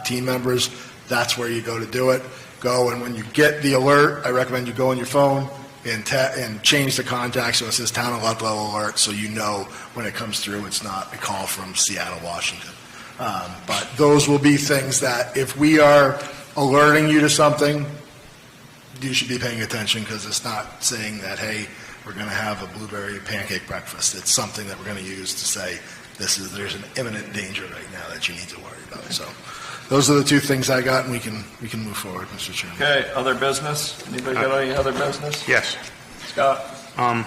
team members. That's where you go to do it. Go, and when you get the alert, I recommend you go on your phone and change the contact so it says Town of Ludlow Alert, so you know when it comes through it's not a call from Seattle, Washington. But those will be things that if we are alerting you to something, you should be paying attention, because it's not saying that, hey, we're going to have a blueberry pancake breakfast. It's something that we're going to use to say there's an imminent danger right now that you need to worry about. So those are the two things I got, and we can move forward, Mr. Chairman. Okay, other business? Anybody got any other business? Yes. Scott? Ben,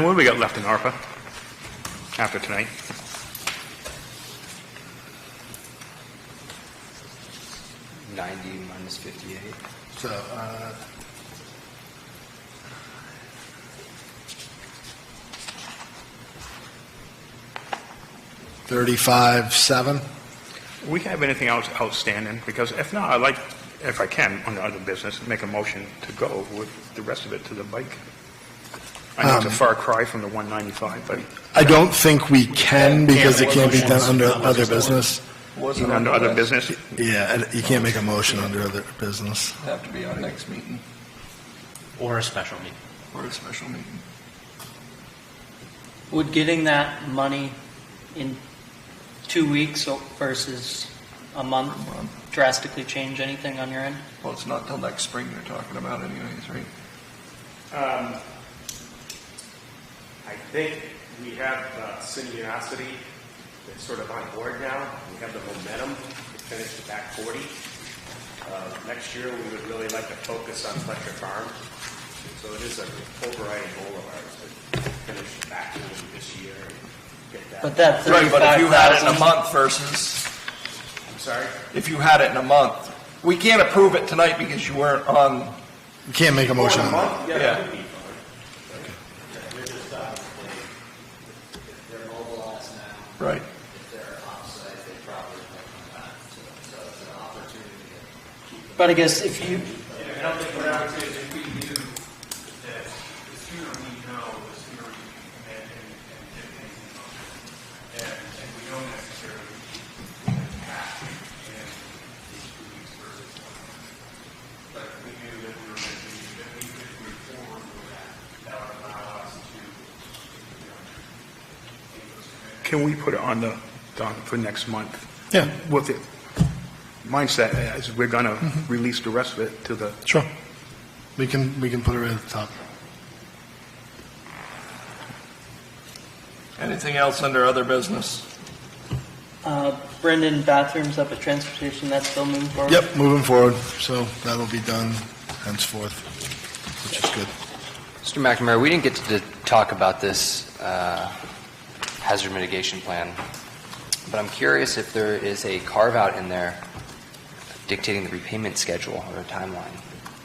what do we got left in ARPA after tonight? $90 minus 58. So, 35.7. We have anything else outstanding? Because if not, I'd like, if I can, on the other business, make a motion to go with the rest of it to the bike. I know it's a far cry from the 195, but... I don't think we can, because it can't be done under other business. Even under other business? Yeah, you can't make a motion under other business. Have to be our next meeting. Or a special meeting. Or a special meeting. Would getting that money in 2 weeks versus a month drastically change anything on your end? Well, it's not till next spring you're talking about anyways, right? I think we have Seniority that's sort of on board now. We have the momentum to finish the back 40. Next year, we would really like to focus on Fletcher Farm. So it is an overriding goal of ours to finish the back 40 this year and get that. But that Right, but if you had it in a 35,000 month versus Sorry? If you had it in a month. We can't approve it tonight because you weren't on. You can't make a motion For on a that. month? Yeah, Yeah. that would be fine. We're just obviously, if they're mobilized now, Right. if they're offsite, they probably will come back. So it's an opportunity to keep. But I guess if you, I don't think what I would say is if we knew that the sooner we know, the sooner we can commit and get things in motion. And we don't necessarily have to in these 2 weeks versus 1 month. But if we knew that we were going to be, that we could move forward with that, that would allow us to, make those commitments. Can we put it on for next month? Yeah. With the mindset as we're going to release the rest of it to the. Sure. We can put it right at the top. Anything else under other business? Brendan, bathrooms up at transportation, that's still moving forward? Yep, moving forward. So that'll be done henceforth, which is good. Mr. McNamara, we didn't get to talk about this hazard mitigation plan, but I'm curious if there is a carve-out in there dictating the repayment schedule or a timeline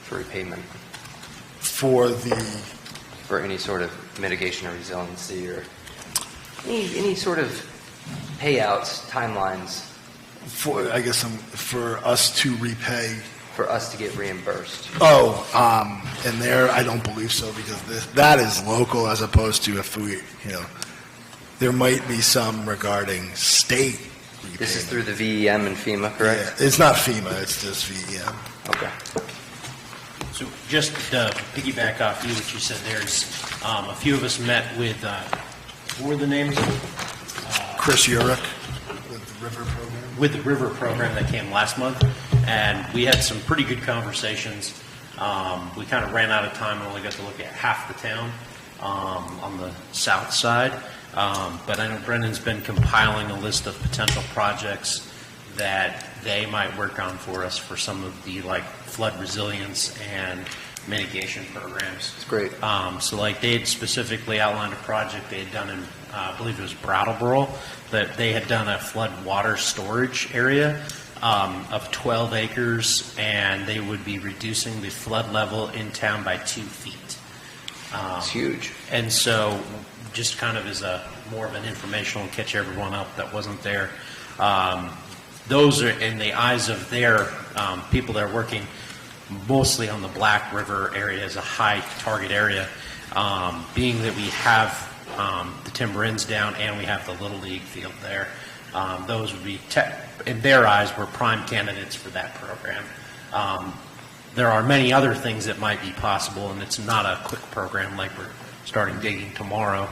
for repayment For any sort of mitigation or resiliency or any sort of payouts, timelines I guess for us to repay. for us to get reimbursed. And there, I don't believe so, because that is local as opposed to if we, there might be some regarding state repayment. This is through the VEM and FEMA, correct? Yeah, it's not FEMA, it's just VEM. Okay. So just to piggyback off you, what you said, there's a few of us met with, what were the names? Chris Urich with the River Program. With the River Program that came last month, and we had some pretty good conversations. We kind of ran out of time and only got to look at half the town on the south side. But I know Brendan's been compiling a list of potential projects that they might work on for us for some of the flood resilience and mitigation programs. It's great. So they had specifically outlined a project they had done in, I believe it was Brattleboro, that they had done a flood water storage area of 12 acres, and they would be reducing the flood level in town by 2 feet. It's huge. And so just kind of as more of an informational and catch everyone up that wasn't there. Those are in the eyes of their people that are working mostly on the Black River area as a high target area, being that we have the timber ends down and we have the Little League field there. Those would be, in their eyes, were prime candidates for that program. There are many other things that might be possible, and it's not a quick program like we're starting digging tomorrow.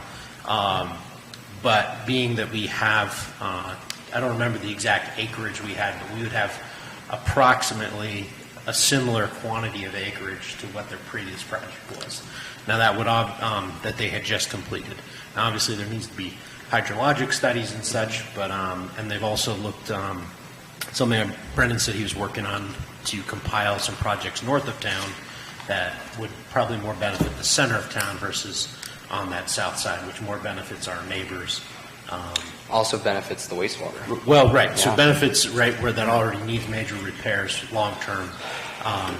But being that we have, I don't remember the exact acreage we had, but we would have approximately a similar quantity of acreage to what their previous project was. Now that would that they had just completed. Now obviously there needs to be hydrologic studies and such, but and they've also looked something that Brendan said he was working on to compile some projects north of town that would probably more benefit the center of town versus on that south side, which more benefits our neighbors. Also benefits the wastewater. Well, right. Yeah. So benefits right where that already needs major repairs long term.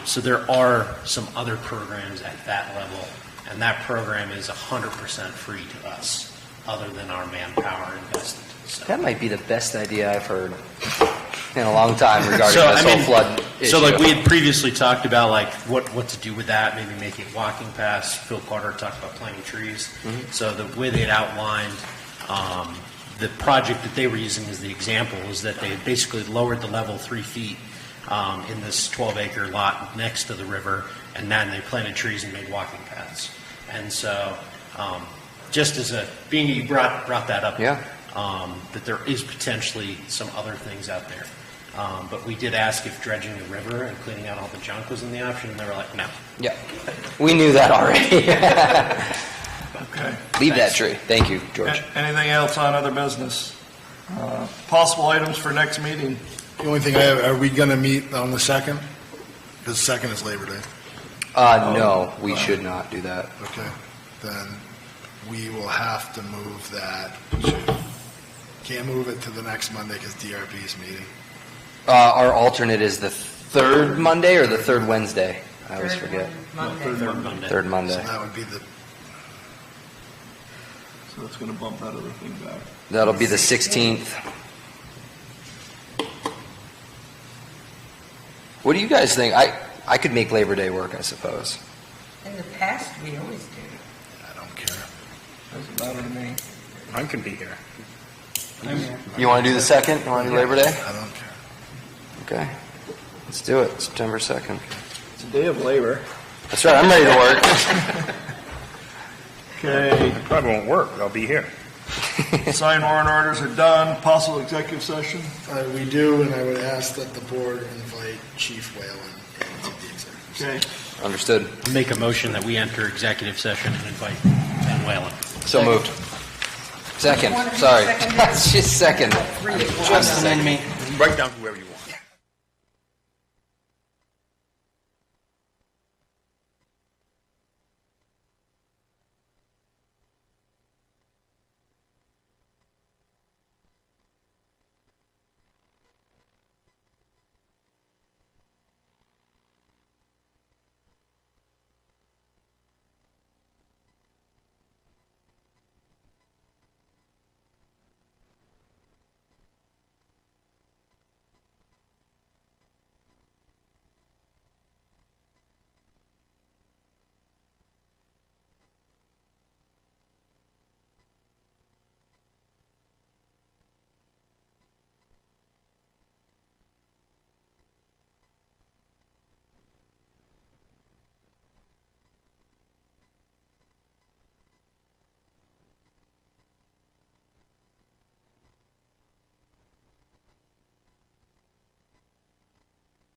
So there are some other programs at that level, and that program is 100% free to us, other than our manpower invested. So. That might be the best idea I've heard in a long time regarding this whole flood issue. So we had previously talked about what to do with that, maybe make it walking paths. Phil Carter talked about planting trees. Mm-hmm. So the way they had outlined the project that they were using as the example is that they had basically lowered the level 3 feet in this 12-acre lot next to the river, and then they planted trees and made walking paths. And so just as being you brought that up, yeah. That there is potentially some other things out there. But we did ask if dredging the river and cleaning out all the junk was in the option, and they were like, no. Yeah, we knew that already. Okay. Leave that tree. Thank you, George. Anything else on other business? Possible items for next meeting? The only thing are we going to meet on the 2nd? Because 2nd is Labor Day. No, we should not do that. Okay, then we will have to move that. Can't move it to the next Monday because DRB's meeting. Our alternate is the third Monday or the third Wednesday? I always forget. Monday. Third Monday. So that would be the, So that's going to bump that other thing back. That'll be the 16th. What do you guys think? I could make Labor Day work, I suppose. In the past, we always did. I don't care. Doesn't matter to me. I can be here. You want to do the 2nd? You want to do Labor Day? I don't care. Okay. Let's do it. September 2nd. It's a day of labor. That's right. I'm ready to work. Okay. It probably won't work, but I'll be here. Signed warrant orders are done. Possible executive session. We do, and I would ask that the board invite Chief Whalen into the executive session. Okay. Understood. Make a motion that we enter executive session and invite Van Whalen. So moved. Second. Sorry. Just second. Just amend me. Write down whoever you want.